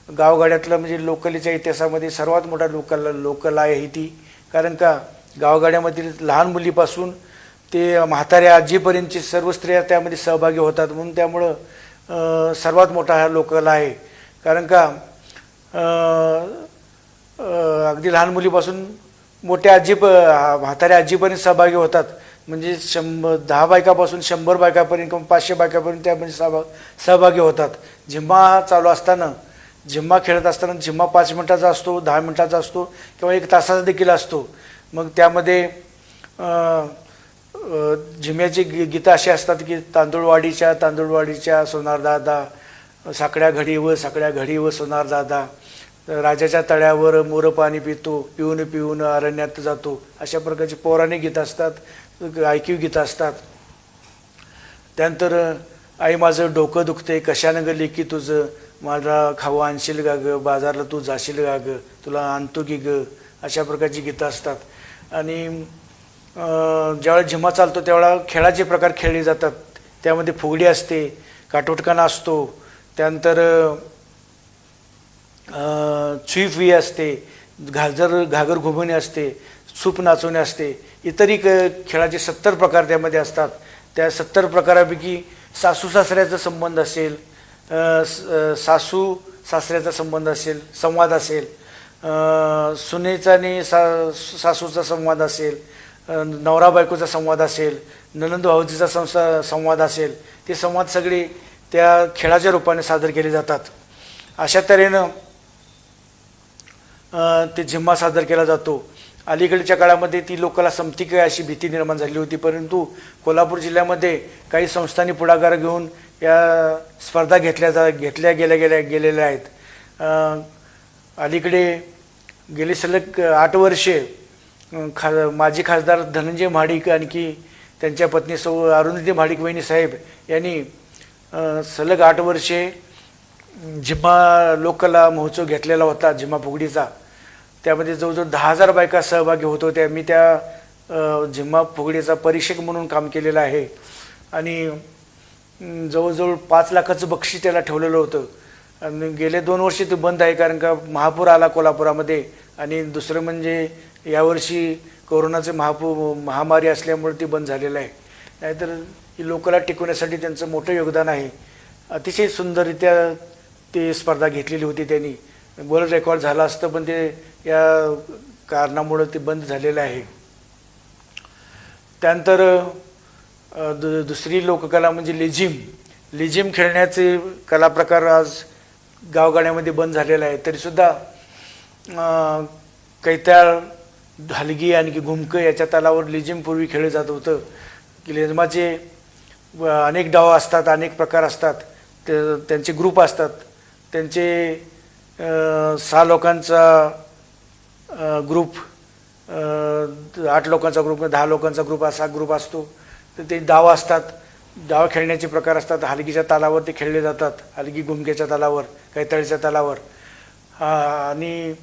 गावगाड्यातला म्हणजे लोकलीच्या इतिहासामध्ये सर्वात मोठा लोककला आहे ती. कारण का गावगाड्यामधील लहान मुलीपासून ते म्हाताऱ्या आजीपर्यंतची सर्व स्त्रिया त्यामध्ये सहभागी होतात, म्हणून त्यामुळं सर्वात मोठा हा लोककला आहे. कारण का अगदी लहान मुलीपासून मोठ्या म्हाताऱ्या आजीपर्यंत सहभागी होतात. म्हणजे 10 बायकापासून 100 बायकापर्यंत किंवा 500 बायकापर्यंत त्यामध्ये सहभागी होतात. झिम्मा चालू असताना, झिम्मा खेळत असताना झिम्मा 5 मिनिटाचा असतो, 10 मिनिटाचा असतो किंवा 1 तासाचा देखील असतो. मग त्यामध्ये झिम्याची गीतं अशी असतात की तांदूळवाडीच्या सोनार दादा, साकड्या घडी व सोनार दादा, राजाच्या तळ्यावर मोर पाणी पिऊन अरण्यात जातो, अशा प्रकारची पौराणिक गीतं असतात, ऐकीव गीतं असतात. त्यानंतर आई माझं डोकं दुखते कशानं ग लेकी तुझं, माझा खावा आणशील गा ग, बाजारला तू जाशील गा ग, तुला आणतो की ग, अशा प्रकारची गीतं असतात. आणि ज्यावेळेला झिम्मा चालतो त्यावेळेला खेळाचे प्रकार खेळले जातात. त्यामध्ये फुगडी असते, काठोटकाना असतो, त्यानंतर छुईफुई असते, घागर घुमवणे असते, सूप नाचवणे असते, इतरही खेळाचे 70 प्रकार त्यामध्ये असतात. त्या 70 प्रकारापैकी सासू सासऱ्याचा संबंध असेल, सासू सासऱ्याचा संवाद असेल, सुनेचा आणि सासूचा संवाद असेल, नवरा बायकोचा संवाद असेल, ननंद भाऊजीचा संवाद असेल, ते संवाद सगळे त्या खेळाच्या रूपाने सादर केले जातात. अशा तऱ्हेनं ते झिम्मा सादर केला जातो. अलीकडच्या काळामध्ये ती लोकांना संपती काय अशी भीती निर्माण झाली होती, परंतु कोल्हापूर जिल्ह्यामध्ये काही संस्थांनी पुढाकार घेऊन या स्पर्धा घेतल्या गेलेल्या आहेत. अलीकडे गेली सलग 8 वर्षे माजी खासदार धनंजय महाडिक आणखी त्यांच्या पत्नी सौ अरुंधती महाडिक वहिनी साहेब यांनी सलग 8 वर्षे झिम्मा लोककला महोत्सव घेतलेला होता, झिम्मा फुगडीचा. त्यामध्ये जवळजवळ 10,000 बायका सहभागी होत होत्या. मी त्या झिम्मा फुगडीचा परीक्षक म्हणून काम केलेलं आहे आणि जवळजवळ 5 लाखाचं बक्षीस त्याला ठेवलेलं होतं. आणि गेले 2 वर्षे ते बंद आहे, कारण का महापूर आला कोल्हापुरामध्ये. आणि दुसरं म्हणजे यावर्षी कोरोनाचे महामारी असल्यामुळे ते बंद झालेलं आहे. नाहीतर ही लोककला टिकवण्यासाठी त्यांचं मोठं योगदान आहे. अतिशय सुंदररित्या ते स्पर्धा घेतलेली होती त्यांनी. वर्ल्ड रेकॉर्ड झालं असतं, पण ते या कारणामुळं ते बंद झालेलं आहे. त्यानंतर दुसरी लोककला म्हणजे लेझिम खेळण्याचे कलाप्रकार आज गावगाड्यामध्ये बंद झालेला आहे. तरीसुद्धा कैताळ, हलगी आणखी घुमकं याच्या तालावर लेझिम पूर्वी खेळलं जात होतं. की लेझिमाचे अनेक डाव असतात, अनेक प्रकार असतात, त्यांचे ग्रुप असतात. त्यांचे 6 लोकांचा ग्रुप, 8 लोकांचा ग्रुप, 10 लोकांचा ग्रुप असा ग्रुप असतो. तर ते डाव असतात, डाव खेळण्याचे प्रकार असतात. हलगीच्या तालावर ते खेळले जातात, हलगी घुमक्याच्या तालावर, कैताळीच्या तालावर. आणि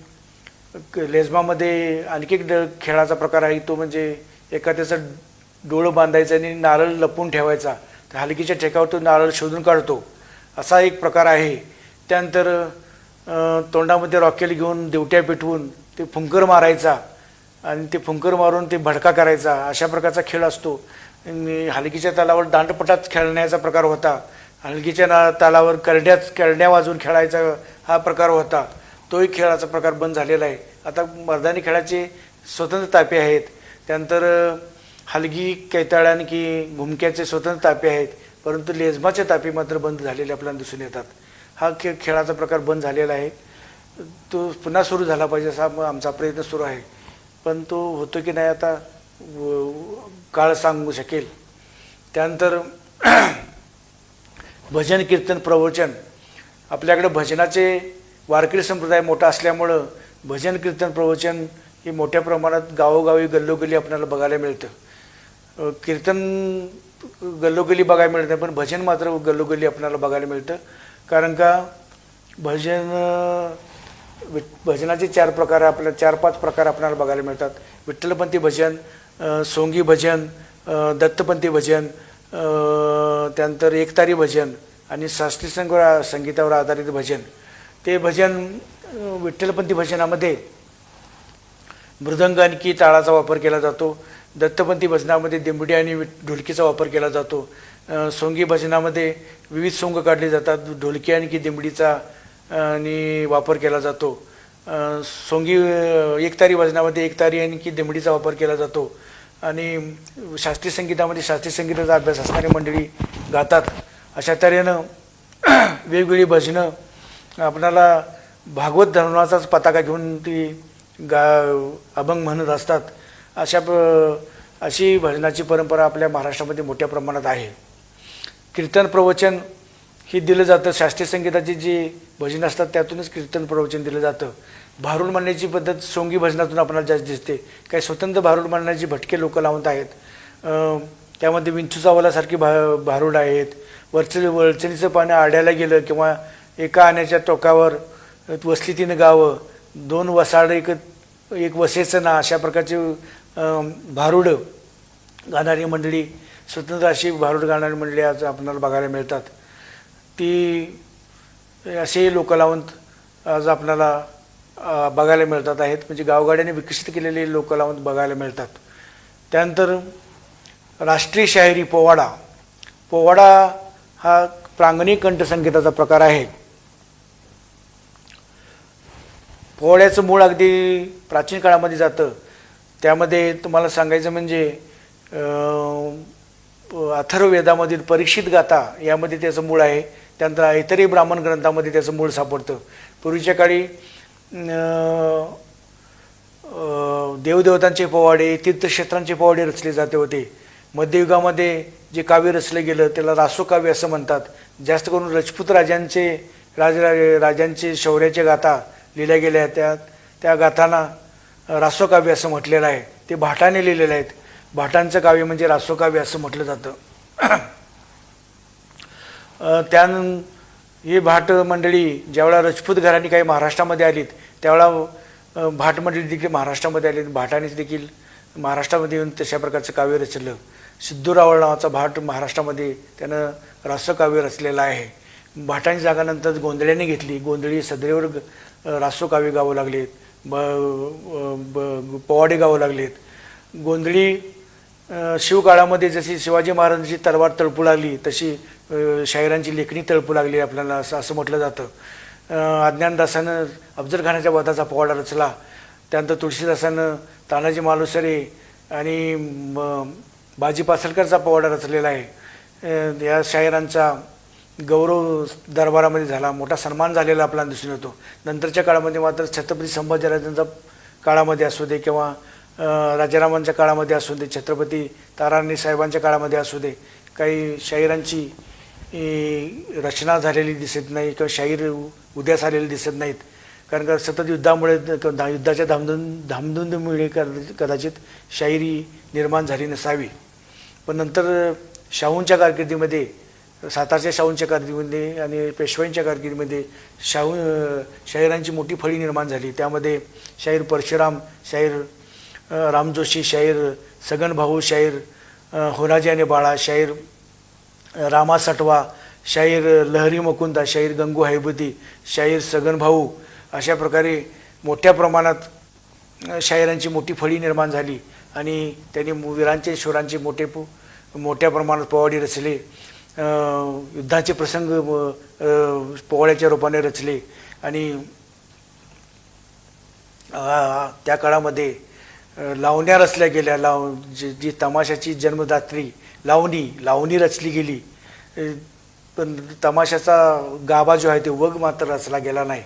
लेझमामध्ये आणखी एक खेळाचा प्रकार आहे, तो म्हणजे एखाद्याचं डोळं बांधायचं आणि नारळ लपवून ठेवायचा. तर हलगीच्या ठेकावर तो नारळ शोधून काढतो, असा एक प्रकार आहे. त्यानंतर तोंडामध्ये रॉकेल घेऊन देवट्या पेटवून ते फुंकर मारायचा आणि ते फुंकर मारून ते भडका करायचा, अशा प्रकारचा खेळ असतो. हलगीच्या तालावर दांडपटात खेळण्याचा प्रकार होता. हलगीच्या तालावर करड्या वाजवून खेळायचा हा प्रकार होता. तोही खेळाचा प्रकार बंद झालेला आहे. आता मर्दानी खेळाचे स्वतंत्र तापे आहेत. त्यानंतर हलगी, कैताळ आणखी घुमक्याचे स्वतंत्र तापे आहेत, परंतु लेझमाचे तापे मात्र बंद झालेले आपल्याला दिसून येतात. हा खेळाचा प्रकार बंद झालेला आहे. तो पुन्हा सुरू झाला पाहिजे असा आमचा प्रयत्न सुरू आहे, पण तो होतो की नाही आता काळ सांगू शकेल. त्यानंतर भजन, कीर्तन, प्रवचन. आपल्याकडे भजनाचे वारकरी संप्रदाय मोठा असल्यामुळं भजन, कीर्तन, प्रवचन हे मोठ्या प्रमाणात गावोगावी गल्लोगल्ली आपल्याला बघायला मिळतं. कीर्तन गल्लोगल्ली बघायला मिळत नाही, पण भजन मात्र गल्लोगल्ली आपल्याला बघायला मिळतं. कारण का भजनाचे 4 प्रकार, आपल्याला 4-5 प्रकार आपल्याला बघायला मिळतात. विठ्ठलपंथी भजन, सोंगी भजन, दत्तपंथी भजन, त्यानंतर एकतारी भजन आणि शास्त्रीय संगीतावर आधारित भजन. ते भजन विठ्ठलपंथी भजनामध्ये मृदंग आणखी टाळाचा वापर केला जातो. दत्तपंथी भजनामध्ये दिंबडी आणि ढोलकीचा वापर केला जातो. सोंगी भजनामध्ये विविध सोंग काढले जातात, ढोलकी आणखी दिंबडीचा आणि वापर केला जातो. सोंगी एकतारी भजनामध्ये एकतारी आणखी दिंबडीचा वापर केला जातो. आणि शास्त्रीय संगीतामध्ये शास्त्रीय संगीताचा अभ्यास असणारी मंडळी गातात. अशा तऱ्हेनं वेगवेगळी भजनं आपणाला भागवत धर्माचाच पताका घेऊन ती अभंग म्हणत असतात. अशी भजनाची परंपरा आपल्या महाराष्ट्रामध्ये मोठ्या प्रमाणात आहे. कीर्तन, प्रवचन हे दिलं जातं. शास्त्रीय संगीताची जी भजन असतात त्यातूनच कीर्तन, प्रवचन दिलं जातं. भारुड म्हणण्याची पद्धत सोंगी भजनातून आपल्याला जास्त दिसते. काही स्वतंत्र भारुड म्हणण्याची भटके लोक लावत आहेत. त्यामध्ये विंचू चावलासारखी भारुड आहेत. वरचणीचं पाणी आड्याला गेलं किंवा एका आण्याच्या टोकावर वसली 3 गावं, 2 वसाड एक वसेचं ना, अशा प्रकारचे भारुड गाणारी मंडळी, स्वतंत्र अशी भारुड गाणारी मंडळी आज आपल्याला बघायला मिळतात. ती असे लोकलावंत आज आपल्याला बघायला मिळतात आहेत. म्हणजे गावगाड्याने विकसित केलेले लोकलावंत बघायला मिळतात. त्यानंतर राष्ट्रीय शाहिरी पोवाडा. पोवाडा हा प्रांगणी कंठसंगीताचा प्रकार आहे. पोवाड्याचं मूळ अगदी प्राचीन काळामध्ये जातं. त्यामध्ये तुम्हाला सांगायचं म्हणजे अथर्ववेदामधील परीक्षित गाथा यामध्ये त्याचं मूळ आहे. त्यानंतर ऐतरेय ब्राह्मण ग्रंथामध्ये त्याचं मूळ सापडतं. पूर्वीच्या काळी देवदेवतांचे पोवाडे, तीर्थक्षेत्रांचे पोवाडे रचले जाते होते. मध्ययुगामध्ये जे काव्य रचलं गेलं त्याला रासोकाव्य असं म्हणतात. जास्त करून राजपूत राजांचे शौर्याच्या गाथा लिहिल्या गेल्या आहेत. त्या गाथांना रासोकाव्य असं म्हटलेलं आहे. ते भाटाने लिहिलेले आहेत. भाटांचं काव्य म्हणजे रासोकाव्य असं म्हटलं जातं. ही भाट मंडळी ज्यावेळा राजपूत घराणी काही महाराष्ट्रामध्ये आलीत त्यावेळा भाट मंडळी देखील महाराष्ट्रामध्ये आली. भाटानेच देखील महाराष्ट्रामध्ये येऊन तशा प्रकारचं काव्य रचलं. सिद्धूरावळ नावाचा भाट महाराष्ट्रामध्ये त्यानं रासोकाव्य रचलेलं आहे. भाटांची जागा नंतर गोंधळ्याने घेतली. गोंधळी सदैवर रासोकाव्य गावं लागलेत, पोवाडे गावं लागलेत. गोंधळी शिवकाळामध्ये जशी शिवाजी महाराजांची तलवार तळपू लागली तशी शाहिरांची लेखणी तळपू लागली आपल्याला असं म्हटलं जातं. अज्ञानदासानं अफजलखानाच्या वधाचा पोवाडा रचला. त्यानंतर तुळशीदासानं तानाजी मालुसरे आणि बाजी पासलकरचा पोवाडा रचलेला आहे. या शाहिरांचा गौरव दरबारामध्ये झाला, मोठा सन्मान झालेला आपल्याला दिसून येतो. नंतरच्या काळामध्ये मात्र छत्रपती संभाजीराजांच्या काळामध्ये असू दे किंवा राजारामांच्या काळामध्ये असू दे, छत्रपती ताराराणी साहेबांच्या काळामध्ये असू दे, काही शाहिरांची रचना झालेली दिसत नाही किंवा शाहीर उदयास आलेले दिसत नाहीत. कारण का सतत युद्धामुळे, युद्धाच्या धामधुंदीमुळे कदाचित शाहिरी निर्माण झाली नसावी. पण नंतर शाहूंच्या कारकिर्दीमध्ये, सातारच्या शाहूंच्या कारकिर्दीमध्ये आणि पेशवाईंच्या कारकिर्दीमध्ये शाहिरांची मोठी फळी निर्माण झाली. त्यामध्ये शाहीर परशुराम, शाहीर रामजोशी, शाहीर सगनभाऊ, शाहीर होनाजी आणि बाळा, शाहीर रामा सटवा, शाहीर लहरी मुकुंदा, शाहीर गंगू हैबती, शाहीर सगनभाऊ, अशा प्रकारे मोठ्या प्रमाणात शाहिरांची मोठी फळी निर्माण झाली. आणि त्यांनी वीरांचे शूरांचे मोठ्या प्रमाणात पोवाडे रचले. युद्धाचे प्रसंग पोवाड्याच्या रूपाने रचले. आणि त्या काळामध्ये लावण्या रचल्या गेल्या. जी तमाशाची जन्मदात्री लावणी रचली गेली. पण तमाशाचा गाभा जो आहे ते वग मात्र रचला गेला नाही.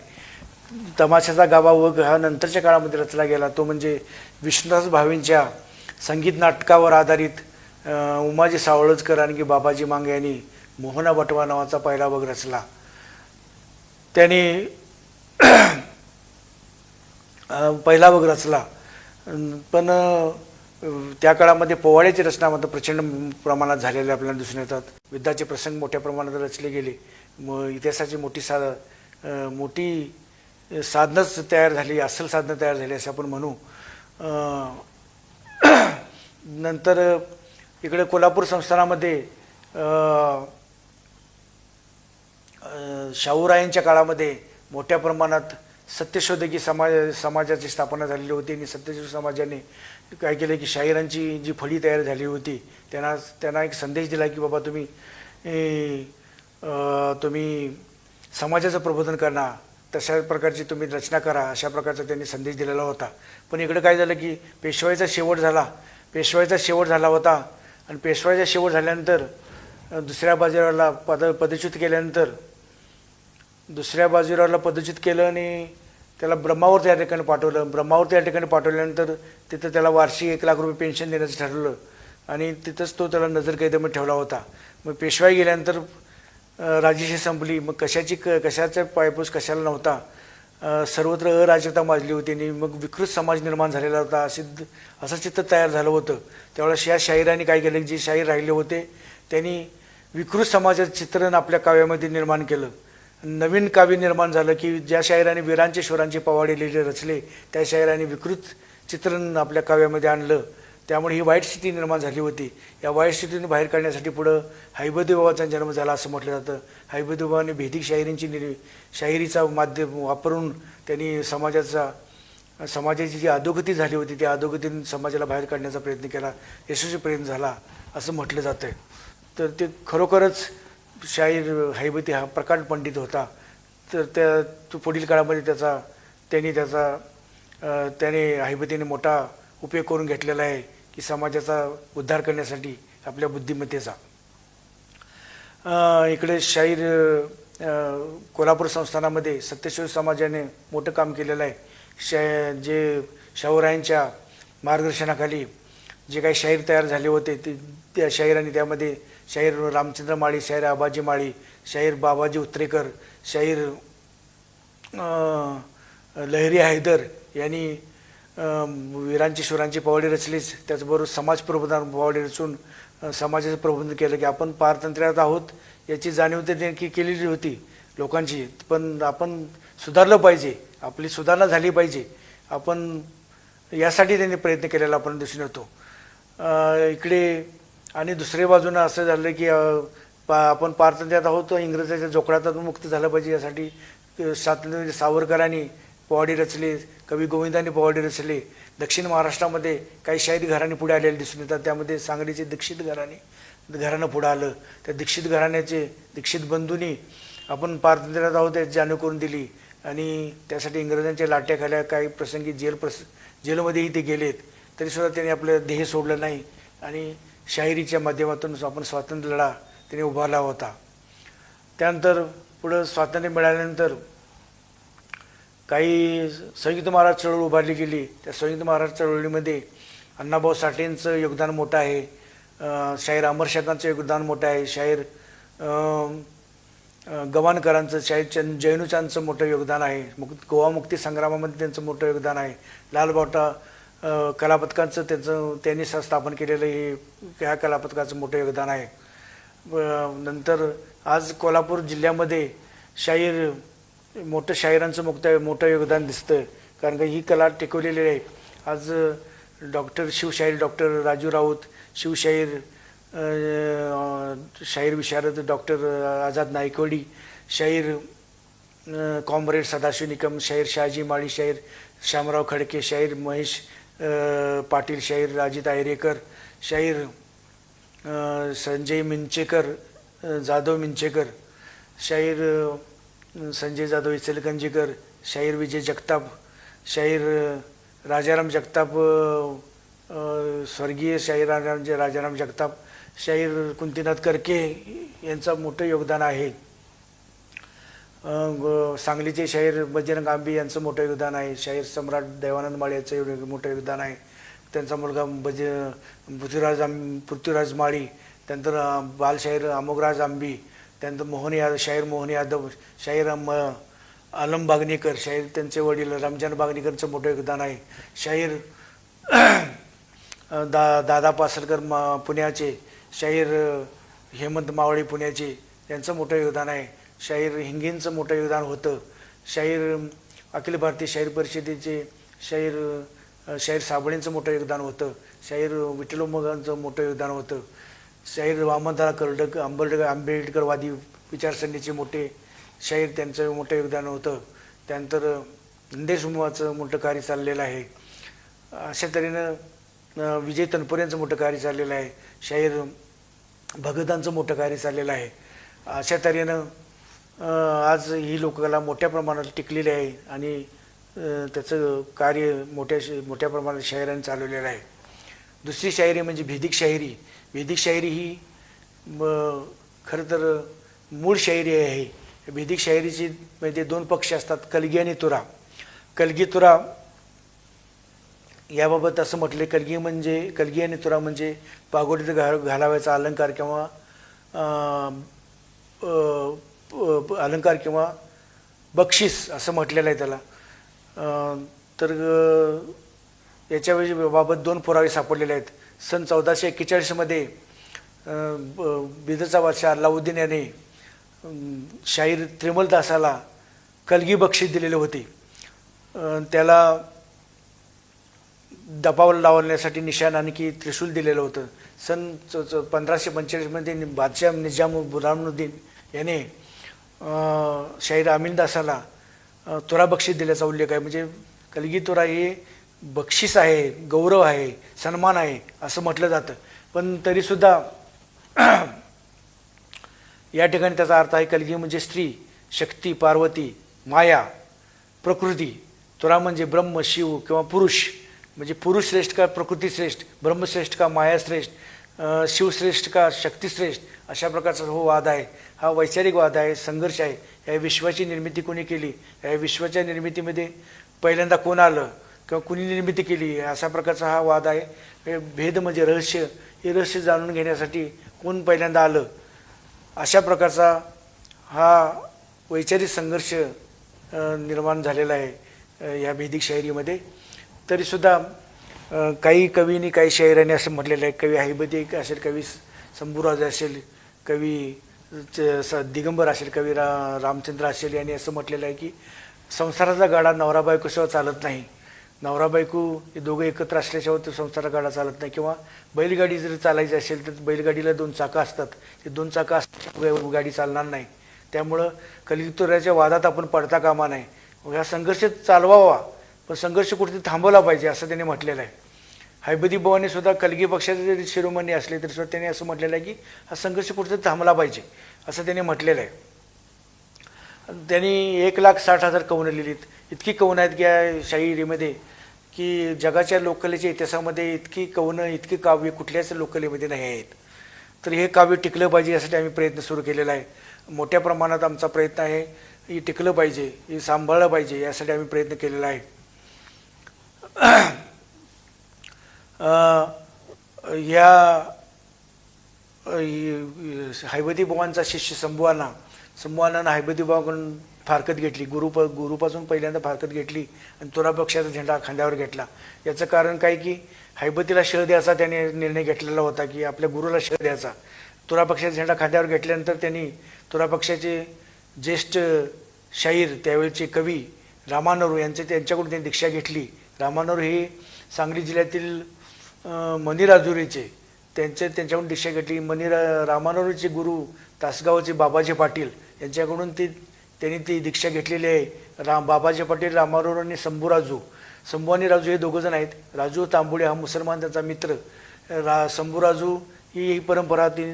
तमाशाचा गाभा वग हा नंतरच्या काळामध्ये रचला गेला. तो म्हणजे विष्णुदास भावेंच्या संगीत नाटकावर आधारित उमाजी सावळजकर आणि बाबाजी मांगे यांनी मोहना बटवा नावाचा पहिला वग रचला. त्यांनी पहिला वग रचला. पण त्या काळामध्ये पोवाड्याची रचना मात्र प्रचंड प्रमाणात झालेल्या आपल्याला दिसून येतात. युद्धाचे प्रसंग मोठ्या प्रमाणात रचले गेले. इतिहासाची मोठी साधनच तयार झाली, अस्सल साधनं तयार झाली असं आपण म्हणू. नंतर इकडे कोल्हापूर संस्थानामध्ये शाहूरायांच्या काळामध्ये मोठ्या प्रमाणात सत्यशोधकी समाजाची स्थापना झालेली होती. आणि सत्यशोधक समाजाने काय केलं की शाहिरांची जी फळी तयार झाली होती त्यांना एक संदेश दिला की बाबा तुम्ही समाजाचं प्रबोधन करणार, तशा प्रकारची तुम्ही रचना करा, अशा प्रकारचा त्यांनी संदेश दिलेला होता. पण इकडे काय झालं की पेशवाईचा शेवट झाला होता. आणि पेशवाईचा शेवट झाल्यानंतर दुसऱ्या बाजीरावाला पदच्युत केलं आणि त्याला ब्रह्मावर त्या ठिकाणी पाठवल्यानंतर तिथं त्याला वार्षिक 1 लाख रुपये पेन्शन देण्याचं ठरवलं. आणि तिथंच तो त्याला नजरकैदेमध्ये ठेवला होता. मग पेशवाई गेल्यानंतर राजेशी संपली. मग कशाचा पायपूस कशाला नव्हता. सर्वत्र अराजकता माजली होती. आणि मग विकृत समाज निर्माण झालेला होता. असं चित्र तयार झालं होतं. त्यावेळेस या शाहिरांनी काय केलं, जे शाहीर राहिले होते त्यांनी विकृत समाजाचं चित्रण आपल्या काव्यामध्ये निर्माण केलं. नवीन काव्य निर्माण झालं की ज्या शाहिरांनी वीरांचे शूरांचे पोवाडे लिहिले रचले त्या शाहिरांनी विकृत चित्रण आपल्या काव्यामध्ये आणलं. त्यामुळे ही वाईट स्थिती निर्माण झाली होती. या वाईट स्थितीतून बाहेर काढण्यासाठी पुढं हैबती बाबाचा जन्म झाला असं म्हटलं जातं. हैबती बाबांनी भेदिक शाहिरीचा माध्यम वापरून त्यांनी समाजाची जी अधोगती झाली होती त्या अधोगतीतून समाजाला बाहेर काढण्याचा प्रयत्न केला, यशस्वी प्रयत्न झाला असं म्हटलं जातं. तर ते खरोखरच शाहीर हैबती हा प्रकांड पंडित होता. तर पुढील काळामध्ये त्याने हैबतीने मोठा उपयोग करून घेतलेला आहे की समाजाचा उद्धार करण्यासाठी आपल्या बुद्धिमत्तेचा. इकडे शाहीर कोल्हापूर संस्थानामध्ये सत्यशोध समाजाने मोठं काम केलेलं आहे. जे शाहूरायांच्या मार्गदर्शनाखाली जे काही शाहीर तयार झाले होते ते त्या शाहिरांनी त्यामध्ये शाहीर रामचंद्र माळी, शाहीर आबाजी माळी, शाहीर बाबाजी उतरेकर, शाहीर लहरी हैदर यांनी वीरांची शूरांची पोवाडे रचलीच. त्याचबरोबर समाज प्रबोधन पोवाडे रचून समाजाचं प्रबोधन केलं की आपण पारतंत्र्यात आहोत याची जाणीव त्यांनी केलेली होती लोकांची, पण आपण सुधारलं पाहिजे, आपली सुधारणा झाली पाहिजे, आपण यासाठी त्यांनी प्रयत्न केलेला आपण दिसून येतो. इकडे आणि दुसऱ्या बाजूनं असं झालं की आपण पारतंत्र्यात आहोत, इंग्रजाच्या जोखडातून मुक्त झालं पाहिजे यासाठी स्वातंत्र्य सावरकरांनी पोवाडे रचले, कवी गोविंदांनी पोवाडे रचले. दक्षिण महाराष्ट्रामध्ये काही शाहीर घराणे पुढे आलेले दिसून येतात. त्यामध्ये सांगलीचे दीक्षित घराणं पुढं आलं. त्या दीक्षित घराण्याचे दीक्षित बंधूंनी आपण पारतंत्र्यात आहोत याची जाणीव करून दिली आणि त्यासाठी इंग्रजांच्या लाट्याखाल्या काही प्रसंगी जेलमध्येही ते गेलेत, तरीसुद्धा त्यांनी आपलं ध्येय सोडलं नाही आणि शाहिरीच्या माध्यमातून आपण स्वातंत्र्य लढा त्यांनी उभारला होता. त्यानंतर पुढं स्वातंत्र्य मिळाल्यानंतर काही संयुक्त महाराज चळवळ उभारली गेली. त्या संयुक्त महाराज चळवळीमध्ये अण्णाभाऊ साठेंचं योगदान मोठं आहे, शाहीर अमर शेखांचं योगदान मोठं आहे, शाहीर गवाणकरांचं, शाहीर जैनुचांचं मोठं योगदान आहे, गोवा मुक्ती संग्रामामध्ये त्यांचं मोठं योगदान आहे. लालबावटा कलापथकांचं त्यांनी स्थापन केलेलं हे ह्या कलापथकाचं मोठं योगदान आहे. नंतर आज कोल्हापूर जिल्ह्यामध्ये मोठं शाहिरांचं मोठं योगदान दिसतं, कारण का ही कला टिकवलेली आहे. आज शिवशाहीर डॉक्टर राजू राऊत, शिवशाहीर शाहीर विशारद डॉक्टर आझाद नायकवडी, शाहीर कॉम्रेड सदाशिव निकम, शाहीर शहाजी माळी, शाहीर श्यामराव खडके, शाहीर महेश पाटील, शाहीर अजित आयरेकर, शाहीर संजय मिंचेकर, जाधव मिंचेकर, शाहीर संजय जाधव इचलकरंजीकर, शाहीर विजय जगताप, शाहीर राजाराम जगताप, स्वर्गीय शाहीर राजाराम जगताप, शाहीर कुंतीनाथ करके यांचं मोठं योगदान आहे. सांगलीचे शाहीर बजरंग आंबी यांचं मोठं योगदान आहे. शाहीर सम्राट देवानंद माळी यांचं मोठं योगदान आहे. त्यांचा मुलगा पृथ्वीराज माळी, त्यानंतर बालशाहीर अमोघराज आंबी, त्यानंतर शाहीर मोहन यादव, शाहीर आलम बागणेकर, शाहीर त्यांचे वडील रमजान बागणेकरचं मोठं योगदान आहे. शाहीर दादा पासरकर पुण्याचे, शाहीर हेमंत मावळे पुण्याचे, त्यांचं मोठं योगदान आहे. शाहीर हिंगींचं मोठं योगदान होतं. शाहीर अखिल भारतीय शाहीर परिषदेचे शाहीर साबळेंचं मोठं योगदान होतं. शाहीर विठ्ठल उमगांचं मोठं योगदान होतं. शाहीर वामनदादा कर्डक आंबेडकरवादी विचारसरणीचे मोठे शाहीर, त्यांचं मोठं योगदान होतं. त्यानंतर नंदेश समूहाचं मोठं कार्य चाललेलं आहे. अशा तऱ्हेनं विजय तनपुरे यांचं मोठं कार्य चाललेलं आहे. शाहीर भगतांचं मोठं कार्य चाललेलं आहे. अशा तऱ्हेनं आज ही लोककला मोठ्या प्रमाणात टिकलेली आहे आणि त्याचं कार्य मोठ्या प्रमाणात शाहिरांनी चालवलेलं आहे. दुसरी शायरी म्हणजे भेदिक शाहिरी. भेदिक शाहिरी ही खरं तर मूळ शाहिरी आहे. भेदिक शाहिरीची म्हणजे दोन पक्ष असतात, कलगी आणि तुरा. कलगी तुरा याबाबत असं म्हटले, कलगी आणि तुरा म्हणजे पागोटीत घालावायचा अलंकार किंवा बक्षीस असं म्हटलेलं आहे त्याला. तर याच्या बाबत दोन पुरावे सापडलेले आहेत. सन 1441 मध्ये बिदरचा बादशाह अल्लाउद्दीन याने शाहीर त्रिमलदासाला कलगी बक्षीस दिलेले होते. त्याला दबाव लावण्यासाठी निशाण आणखी त्रिशूल दिलेलं होतं. सन 1545 मध्ये बादशाह निजाम बुरहानुद्दीन याने शाहीर अमीनदासाला तुरा बक्षीस दिल्याचा उल्लेख आहे. म्हणजे कलगी तुरा हे बक्षीस आहे, गौरव आहे, सन्मान आहे असं म्हटलं जातं. पण तरीसुद्धा या ठिकाणी त्याचा अर्थ आहे कलगी म्हणजे स्त्री, शक्ती, पार्वती, माया, प्रकृती. तुरा म्हणजे ब्रह्म, शिव किंवा पुरुष. म्हणजे पुरुष श्रेष्ठ का प्रकृती श्रेष्ठ, ब्रह्मश्रेष्ठ का माया श्रेष्ठ, शिवश्रेष्ठ का शक्तिश्रेष्ठ, अशा प्रकारचा हो वाद आहे. हा वैचारिक वाद आहे, संघर्ष आहे. या विश्वाची निर्मिती कोणी केली, या विश्वाच्या निर्मितीमध्ये पहिल्यांदा कोण आलं किंवा कुणी निर्मिती केली, अशा प्रकारचा हा वाद आहे. हे भेद म्हणजे रहस्य, हे रहस्य जाणून घेण्यासाठी कोण पहिल्यांदा आलं, अशा प्रकारचा हा वैचारिक संघर्ष निर्माण झालेला आहे या भेदिक शायरीमध्ये. तरीसुद्धा काही कवींनी काही शायरांनी असं म्हटलेलं आहे, कवी हैबती असेल, कवी शंभूराज असेल, कवी दिगंबर असेल, कवी रामचंद्र असेल, यांनी असं म्हटलेलं आहे की संसाराचा गाडा नवरा बायकोशिवाय चालत नाही. नवरा बायको हे दोघं एकत्र असल्याशिवाय तो संसाराचा गाडा चालत नाही. किंवा बैलगाडी जर चालायची असेल तर बैलगाडीला 2 चाकं असतात, ते 2 चाकं असल्याशिवाय गाडी चालणार नाही. त्यामुळं कलियुगाच्या वादात आपण पडता कामा नाही. हा संघर्ष चालवावा, पण संघर्ष कुठेतरी थांबवला पाहिजे असं त्यांनी म्हटलेलं आहे. हैबती बुवांनी सुद्धा कलगी पक्षाचे जरी शिरोमणी असले तरी सुद्धा त्यांनी असं म्हटलेलं आहे की हा संघर्ष कुठेतरी थांबला पाहिजे असं त्यांनी म्हटलेलं आहे. त्यांनी 1,60,000 कवनं लिहिलीत. इतकी कवनं आहेत की या शाहिरीमध्ये की जगाच्या लोककलेच्या इतिहासामध्ये इतकी कवनं, इतकी काव्य कुठल्याच लोककलेमध्ये नाही आहेत. तर हे काव्य टिकलं पाहिजे यासाठी आम्ही प्रयत्न सुरू केलेला आहे. मोठ्या प्रमाणात आमचा प्रयत्न आहे, हे टिकलं पाहिजे, हे सांभाळलं पाहिजे यासाठी आम्ही प्रयत्न केलेला आहे. या हैबती बुवांचा शिष्य शंभुआनानं हैबती बुवाकडून फारकत घेतली. गुरुपासून पहिल्यांदा फारकत घेतली आणि तुरा पक्षाचा झेंडा खांद्यावर घेतला. याचं कारण काय की हैबतीला शह द्यायचा त्याने निर्णय घेतलेला होता की आपल्या गुरुला शह द्यायचा. तुरा पक्षाचा झेंडा खांद्यावर घेतल्यानंतर त्यांनी तुरा पक्षाचे ज्येष्ठ शाहीर त्यावेळेचे कवी रामानरू त्यांच्याकडून त्यांनी दीक्षा घेतली. रामानरू हे सांगली जिल्ह्यातील मणिराजुरीचे, त्यांच्याकडून दीक्षा घेतली. रामानरूचे गुरु तासगावचे बाबाजी पाटील यांच्याकडून त्यांनी ती दीक्षा घेतलेली आहे. बाबाजी पाटील, रामानरू आणि शंभू आणि राजू हे दोघंजण आहेत. राजू तांबुळे हा मुसलमान त्यांचा मित्र. शंभूराजू ही परंपरा ती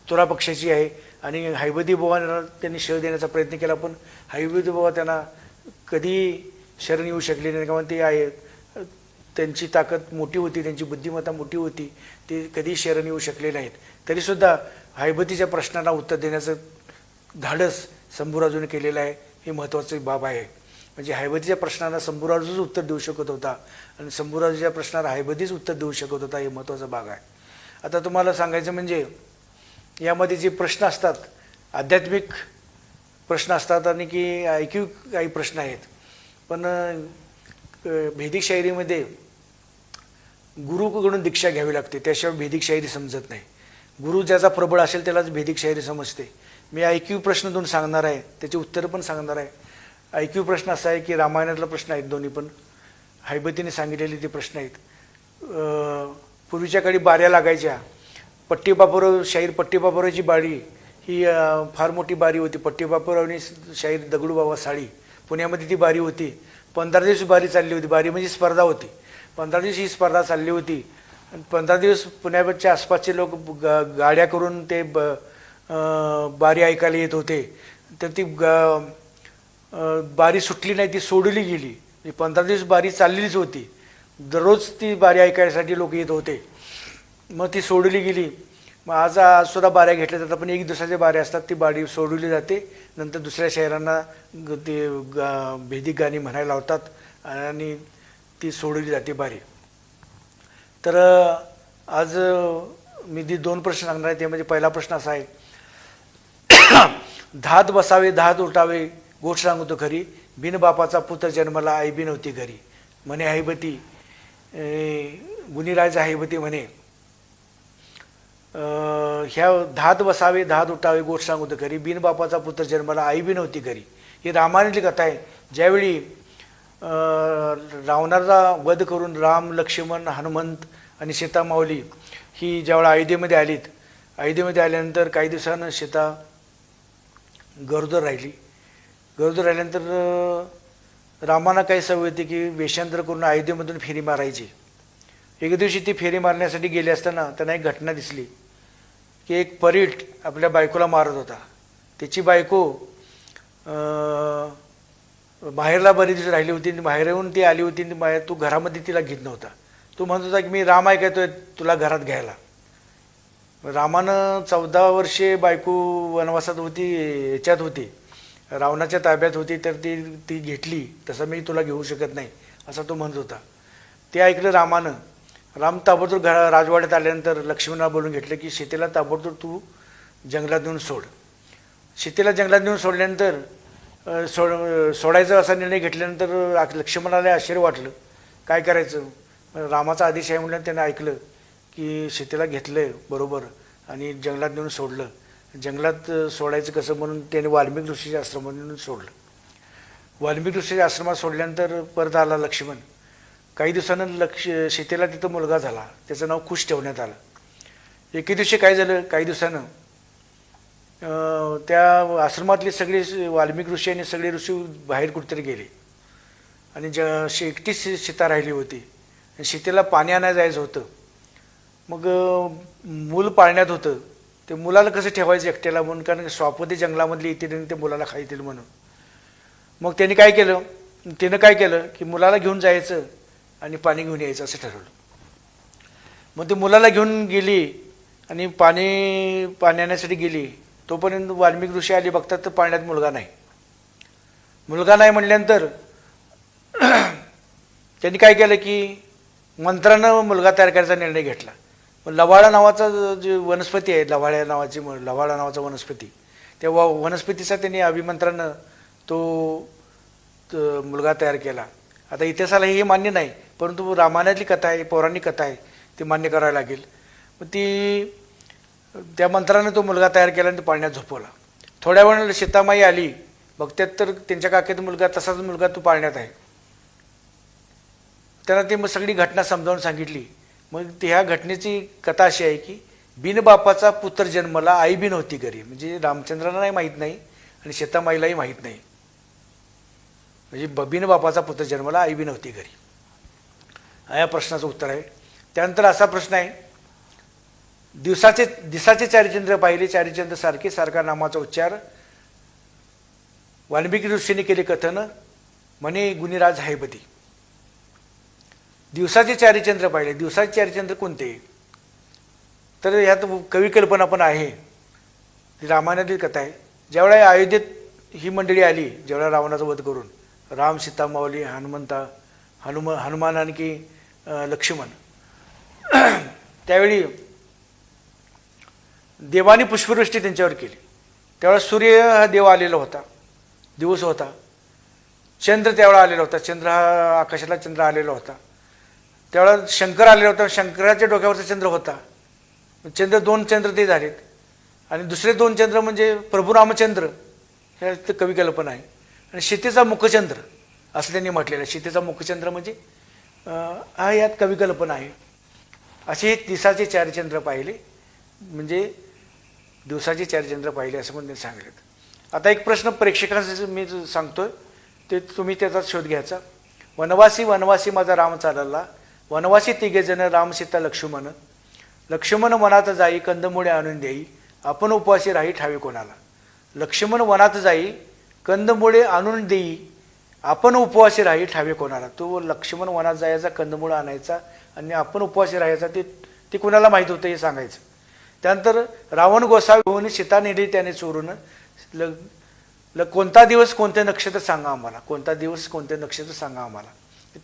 तुरा पक्षाची आहे. आणि हैबती बुवांना त्यांनी शह देण्याचा प्रयत्न केला, पण हैबती बुवा त्यांना कधी शरण येऊ शकले नाही. किंवा ते आहे त्यांची ताकद मोठी होती, त्यांची बुद्धिमत्ता मोठी होती, ते कधी शरण येऊ शकले नाहीत. तरीसुद्धा हैबतीच्या प्रश्नांना उत्तर देण्याचं धाडस शंभूराजूने केलेलं आहे. हे महत्त्वाची बाब आहे. म्हणजे हैबतीच्या प्रश्नांना शंभूराजूच उत्तर देऊ शकत होता आणि शंभूराजूच्या प्रश्नाला हैबतीच उत्तर देऊ शकत होता, हे महत्त्वाचा भाग आहे. आता तुम्हाला सांगायचं म्हणजे यामध्ये जे प्रश्न असतात, आध्यात्मिक प्रश्न असतात आणि की ऐकीव काही प्रश्न आहेत. पण भेदिक शायरीमध्ये गुरुकडून दीक्षा घ्यावी लागते, त्याशिवाय भेदिक शायरी समजत नाही. गुरु ज्याचा प्रबळ असेल त्यालाच भेदिक शायरी समजते. मी ऐकीव प्रश्न दोन सांगणार आहे, त्याचे उत्तर पण सांगणार आहे. ऐकीव प्रश्न असा आहे की रामायणातला प्रश्न आहेत, दोन्ही पण हैबतीने सांगितलेले ते प्रश्न आहेत. पूर्वीच्या काळी बाऱ्या लागायच्या. पट्टीबापुराव शाहीर पट्टीबापुरावची बारी ही फार मोठी बारी होती. पट्टीबापुरावनी शाहीर दगडूबाबा साळी, पुण्यामध्ये ती बारी होती. 15 दिवस बारी चालली होती. बारी म्हणजे स्पर्धा होती. 15 दिवस ही स्पर्धा चालली होती. 15 दिवस पुण्याच्या आसपासचे लोक गाड्या करून ते बारी ऐकायला येत होते. तर ती बारी सुटली नाही, ती सोडली गेली. 15 दिवस बारी चाललेलीच होती. दररोज ती बारी ऐकायसाठी लोक येत होते. मग ती सोडली गेली. मग आज सुद्धा बाऱ्या घेतल्या जातात, पण 1 दिवसाच्या बाऱ्या असतात, ती बारी सोडली जाते. नंतर दुसऱ्या शहरांना ते भेदिक गाणी म्हणायला लावतात आणि ती सोडली जाते बारी. तर आज मी 2 प्रश्न सांगणार आहे. त्यामध्ये पहिला प्रश्न असा आहे, धात बसावे धात उठावे गोष्ट सांगतो खरी, बिन बापाचा पुत्र जन्मला आई बी नव्हती घरी. म्हणे हैबती, गुणीराज हैबती म्हणे, ह्या धात बसावे धात उठावे गोष्ट सांगतो खरी, बिन बापाचा पुत्र जन्मला आई बी नव्हती घरी. ही रामायणातली कथा आहे. ज्यावेळी रावणाचा वध करून राम, लक्ष्मण, हनुमंत आणि सीता माऊली ही ज्यावेळा अयोध्येमध्ये आलीत, अयोध्येमध्ये आल्यानंतर काही दिवसानं सीता गरोदर राहिली. गरोदर राहिल्यानंतर रामाना काही सवय होती की वेषांतर करून अयोध्येमधून फेरी मारायची. एक दिवशी ती फेरी मारण्यासाठी गेली असताना त्यांना एक घटना दिसली की एक परीट आपल्या बायकोला मारत होता. त्याची बायको माहेरला बरेच दिवस राहिली होती आणि बाहेर येऊन ती आली होती आणि बाहेर तू घरामध्ये तिला घेत नव्हता. तू म्हणत होता की मी राम ऐकतोय तुला घरात घ्यायला. रामानं 14 वर्षे बायको वनवासात होती, ह्याच्यात होती, रावणाच्या ताब्यात होती, तर ती ती घेतली, तसं मी तुला घेऊ शकत नाही असं तो म्हणत होता. ते ऐकलं रामानं. राम ताबडतोब राजवाड्यात आल्यानंतर लक्ष्मणाला बोलून घेतलं की सीतेला ताबडतोब तू जंगलात नेऊन सोड. सीतेला जंगलात नेऊन सोडल्यानंतर सोडायचा असा निर्णय घेतल्यानंतर लक्ष्मणाला आश्चर्य वाटलं, काय करायचं. रामाचा आदेश आहे म्हणून त्यानं ऐकलं की सीतेला घेतलं बरोबर आणि जंगलात नेऊन सोडलं. जंगलात सोडायचं कसं म्हणून त्याने वाल्मिक ऋषीच्या आश्रमात नेऊन सोडलं. वाल्मिक ऋषीच्या आश्रमात सोडल्यानंतर परत आला लक्ष्मण. काही दिवसानं सीतेला तिथं मुलगा झाला, त्याचं नाव कुश ठेवण्यात आलं. एके दिवशी काय झालं, काही दिवसानं त्या आश्रमातले सगळे वाल्मिक ऋषी आणि सगळे ऋषी बाहेर कुठेतरी गेले आणि एकटीच सीता राहिली होती. सीतेला पाणी आणायला जायचं होतं. मग मूल पाळण्यात होतं. ते मुलाला कसं ठेवायचं एकट्याला म्हणून, कारण स्वापदी जंगलामधली येतील आणि ते मुलाला खायतील म्हणून. मग त्याने काय केलं, तिनं काय केलं की मुलाला घेऊन जायचं आणि पाणी घेऊन यायचं असं ठरवलं. मग ते मुलाला घेऊन गेली आणि पाणी आणण्यासाठी गेली. तोपर्यंत वाल्मिक ऋषी आली, बघतात तर पाण्यात मुलगा नाही. मुलगा नाही म्हणल्यानंतर त्यांनी काय केलं की मंत्रानं मुलगा तयार करायचा निर्णय घेतला. लवाळा नावाचा जे वनस्पती आहे, लवाळा नावाचा वनस्पती, त्या वनस्पतीचा त्यांनी अभिमंत्रानं तो मुलगा तयार केला. आता इतिहासाला हे मान्य नाही, परंतु रामायणातली कथा आहे, पौराणिक कथा आहे, ती मान्य करायला लागेल. मग ती त्या मंत्रानं तो मुलगा तयार केला आणि तो पाण्यात झोपवला. थोड्या वेळानं सीतामाई आली, बघतात तर त्यांच्या काकेचा मुलगा तसाच मुलगा तो पाळण्यात आहे. त्यांना ती मग सगळी घटना समजावून सांगितली. मग ह्या घटनेची कथा अशी आहे की बिन बापाचा पुत्र जन्मला आई बी नव्हती घरी. म्हणजे रामचंद्राला नाही माहीत नाही आणि सीतामाईलाही माहीत नाही. म्हणजे बिन बापाचा पुत्र जन्मला आई बी नव्हती घरी. या प्रश्नाचं उत्तर आहे. त्यानंतर असा प्रश्न आहे, दिसाचे चारिचंद्र पाहिले, चारिचंद्र सारखा नामाचा उच्चार. वाल्मिकी ऋषीने केले कथन, म्हणे गुणीराज हैबती. दिवसाचे चारिचंद्र पाहिले. दिवसाचे चारिचंद्र कोणते, तर ह्यात कविकल्पना पण आहे. रामायणातील कथा आहे. ज्यावेळेला अयोध्येत ही मंडळी आली, ज्यावेळेला रावणाचा वध करून, राम, सीता, माऊली, हनुमान आणखी लक्ष्मण, त्यावेळी देवानी पुष्पवृष्टी त्यांच्यावर केली. त्यावेळेला सूर्य हा देव आलेला होता, दिवस होता. चंद्र त्यावेळेला आलेला होता, चंद्र हा आकाशाला चंद्र आलेला होता. त्यावेळेला शंकर आलेला होता, शंकराच्या डोक्यावरचा चंद्र होता. दोन चंद्र ते झालेत. आणि दुसरे दोन चंद्र म्हणजे प्रभू रामचंद्र, हे कविकल्पना आहे. आणि सीतेचा मुखचंद्र असं त्यांनी म्हटलेलं आहे. सीतेचा मुखचंद्र म्हणजे हा यात कविकल्पना आहे. असे दिवसाचे चारिचंद्र पाहिले, म्हणजे दिवसाचे चारिचंद्र पाहिले असं पण त्यांनी सांगितलं. आता एक प्रश्न प्रेक्षकांसाठी मी सांगतोय, ते तुम्ही त्याचा शोध घ्यायचा. वनवासी वनवासी माझा राम चालला, वनवासी तिघेजण राम, सीता, लक्ष्मण. लक्ष्मण वनात जाई, कंदमुळे आणून देई, आपण उपवासी राही ठावे कोणाला. लक्ष्मण वनात जाई, कंदमुळे आणून देई, आपण उपवासी राही ठावे कोणाला. तो लक्ष्मण वनात जायचा, कंदमुळे आणायचा आणि आपण उपवासी राहायचा, ते कोणाला माहीत होतं हे सांगायचं. त्यानंतर रावण गोसावी होऊन सीता नेली त्याने चोरून. कोणता दिवस कोणते नक्षत्र सांगा आम्हाला, कोणता दिवस कोणते नक्षत्र सांगा आम्हाला.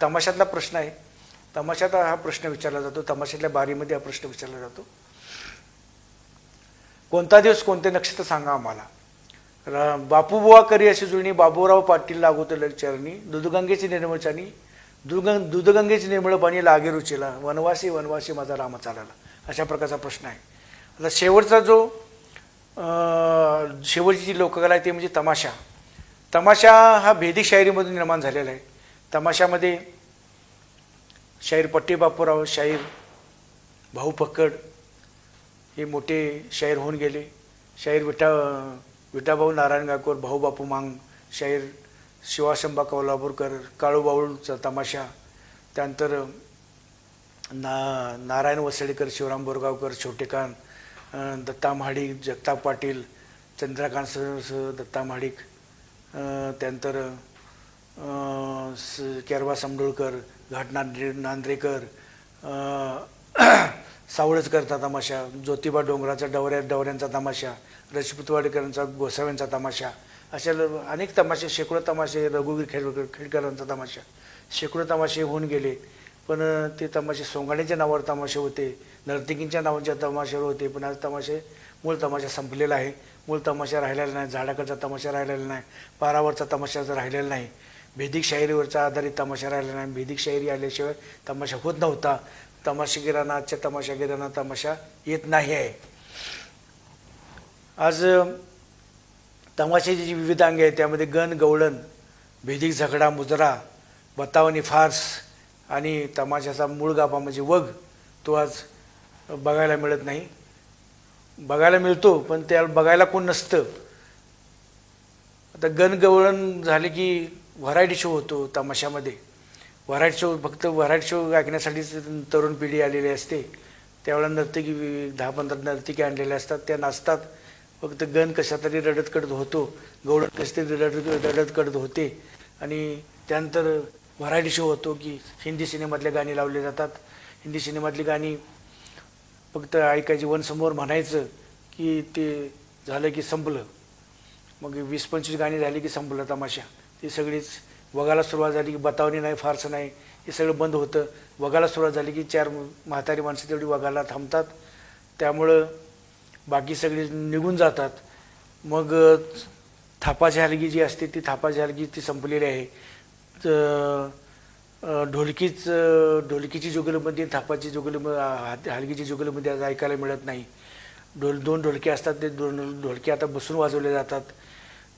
तमाशातला प्रश्न आहे. तमाशात हा प्रश्न विचारला जातो, तमाशातल्या बारीमध्ये हा प्रश्न विचारला जातो. कोणता दिवस कोणते नक्षत्र सांगा आम्हाला. बापूबुवा करी अशी जुळणी, बाबूराव पाटील लागोत चरणी, दूधगंगेची निर्मळचानी, दूधगंगेची निर्मळ पाणी लागे रुचीला, वनवासी वनवासी माझा राम चालला. अशा प्रकारचा प्रश्न आहे. आता शेवटचा जो शेवटची जी लोककला आहे ती म्हणजे तमाशा. तमाशा हा भेदी शायरीमधून निर्माण झालेला आहे. तमाशामध्ये शाहीर पट्टी बापूराव, शाहीर भाऊ फक्कड हे मोठे शाहीर होऊन गेले. शाहीर विठाभाऊ नारायण गायकवाड, भाऊ बापू मांग, शाहीर शिवाशंभा कोल्हापूरकर, काळू बाऊळचा तमाशा, त्यानंतर नारायण वसळेकर, शिवराम बोरगावकर, छोटेखान, दत्ता महाडिक, जगताप पाटील, चंद्रकांत दत्ता महाडिक, त्यानंतर केरवा समडोळकर, घाट नांद्रेकर, सावळजकरचा तमाशा, ज्योतिबा डोंगराचा डवऱ्यांचा तमाशा, रजपुतवाडीकरांचा गोसाव्यांचा तमाशा, अशा अनेक तमाशे, शेकडो तमाशे, रघुवीर खेडकरांचा तमाशा, शेकडो तमाशे होऊन गेले. पण ते तमाशे सोंगाड्याच्या नावावर तमाशे होते, नर्तकींच्या नावाच्या तमाशावर होते. पण आज मूळ तमाशा संपलेला आहे. मूळ तमाशा राहिलेला नाही, झाडाकडचा तमाशा राहिलेला नाही, पारावरचा तमाशा राहिलेला नाही, भेदिक शाहिरीवरचा आधारित तमाशा राहिलेला नाही. भेदिक शाहिरी आल्याशिवाय तमाशा होत नव्हता. तमाशागिरांना, आजच्या तमाशागिरांना तमाशा येत नाही आहे. आज तमाशाची जी विविध अंगे आहेत त्यामध्ये गण, गवळण, भेदिक झगडा, मुजरा, बतावणी, फार्स आणि तमाशाचा मूळ गाभा म्हणजे वग, तो आज बघायला मिळत नाही. बघायला मिळतो पण त्याला बघायला कोण नसतं. आता गणगवळण झाले की व्हरायटी शो होतो तमाशामध्ये. व्हरायटी शो फक्त व्हरायटी शो ऐकण्यासाठीच तरुण पिढी आलेली असते. त्यावेळेला नर्तकी 10-15 नर्तकी आणलेल्या असतात, त्या नाचतात. फक्त गण कशा तरी रडत कडत होतो, गवळण कशी तरी रडत कडत होते. आणि त्यानंतर व्हरायटी शो होतो की हिंदी सिनेमातले गाणी लावले जातात. हिंदी सिनेमातली गाणी फक्त ऐकायची, वनसमोर म्हणायचं की ते झालं की संपलं. मग 20-25 गाणी झाली की संपलं तमाशा. ती सगळीच वगाला सुरुवात झाली की बतावणी नाही, फारसं नाही, हे सगळं बंद होतं. वगाला सुरुवात झाली की 4 म्हातारी माणसं तेवढी वगाला थांबतात. त्यामुळं बाकी सगळी निघून जातात. मग थापाची हलगी जी असते ती थापाची हलगी ती संपलेली आहे. ढोलकीची जुगलबंदी, थापाची हलगीची जुगलबंदी आज ऐकायला मिळत नाही. 2 ढोलके असतात, ते 2 ढोलके आता बसून वाजवले जातात.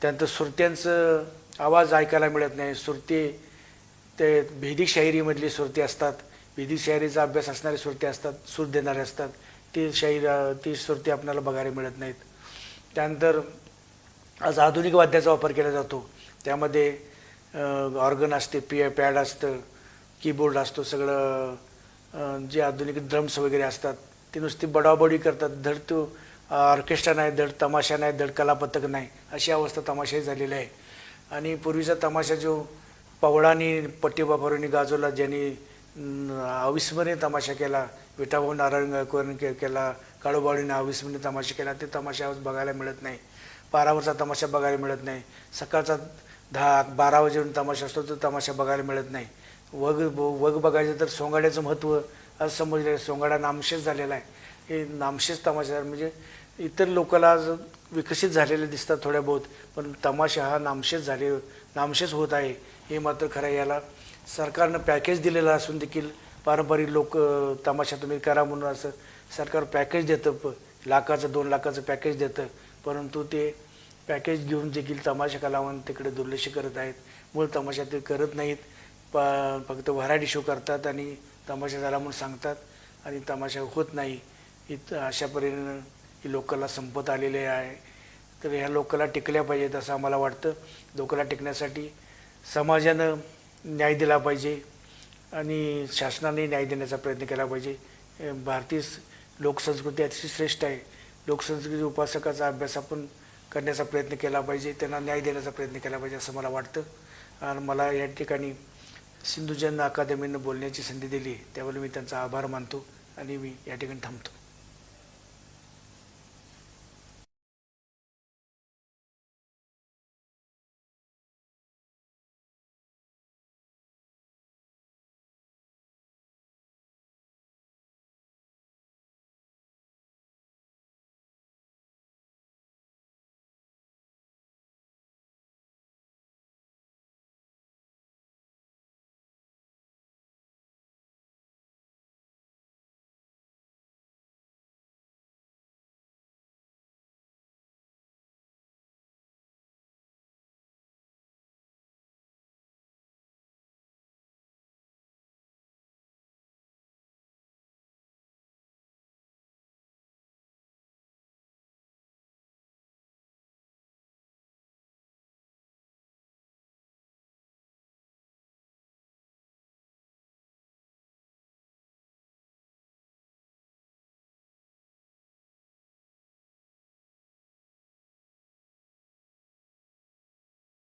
त्यानंतर सुरत्यांचं आवाज ऐकायला मिळत नाही. सुरते ते भेदिक शाहिरीमधले सुरते असतात, भेदिक शाहिरीचा अभ्यास असणारे सुरते असतात, सूर देणारे असतात, ती सुरते आपल्याला बघायला मिळत नाहीत. त्यानंतर आज आधुनिक वाद्याचा वापर केला जातो. त्यामध्ये ऑर्गन असते, पॅड असतं, कीबोर्ड असतो, सगळं जे आधुनिक ड्रम्स वगैरे असतात ते नुसती बडाबडी करतात. धड तो ऑर्केस्ट्रा नाही, धड तमाशा नाही, धड कलापथक नाही, अशी अवस्था तमाशाही झालेली आहे. आणि पूर्वीचा तमाशा जो पवळानी पट्टीबापरूंनी गाजवला, ज्यांनी अविस्मरणीय तमाशा केला, विठाभाऊ नारायणगावकरांनी केला, काळूबाळूंनी अविस्मरणीय तमाशा केला, ते तमाशा आज बघायला मिळत नाही. पारावरचा तमाशा बघायला मिळत नाही. सकाळचा 10-12 वाजेपर्यंत तमाशा असतो, तो तमाशा बघायला मिळत नाही. वग बघायचं तर सोंगाड्याचं महत्त्व आज समजलं. सोंगाडा नामशेष झालेला आहे. हे नामशेष तमाशा म्हणजे इतर लोकांना आज विकसित झालेले दिसतात थोड्या बहुत, पण तमाशा हा नामशेष होत आहे हे मात्र खरं. याला सरकारनं पॅकेज दिलेलं असून देखील पारंपरिक लोक तमाशा तुम्ही करा म्हणून असं सरकार पॅकेज देतं, 1,00,000 2,00,000 पॅकेज देतं. परंतु ते पॅकेज घेऊन देखील तमाशा कलावंत तिकडे दुर्लक्ष करत आहेत. मूळ तमाशा ते करत नाहीत, फक्त व्हरायटी शो करतात आणि तमाशा झाला म्हणून सांगतात आणि तमाशा होत नाही. अशा परीने ही लोककला संपत आलेली आहे. तर ह्या लोककला टिकल्या पाहिजेत असं आम्हाला वाटतं. लोककला टिकण्यासाठी समाजानं न्याय दिला पाहिजे आणि शासनाने न्याय देण्याचा प्रयत्न केला पाहिजे. भारतीय लोकसंस्कृती अतिशय श्रेष्ठ आहे. लोकसंस्कृती उपासकाचा अभ्यास आपण करण्याचा प्रयत्न केला पाहिजे, त्यांना न्याय देण्याचा प्रयत्न केला पाहिजे असं मला वाटतं. आणि मला या ठिकाणी सिंधुजन अकादमीनं बोलण्याची संधी दिली त्यावेळी मी त्यांचा आभार मानतो आणि मी या ठिकाणी थांबतो.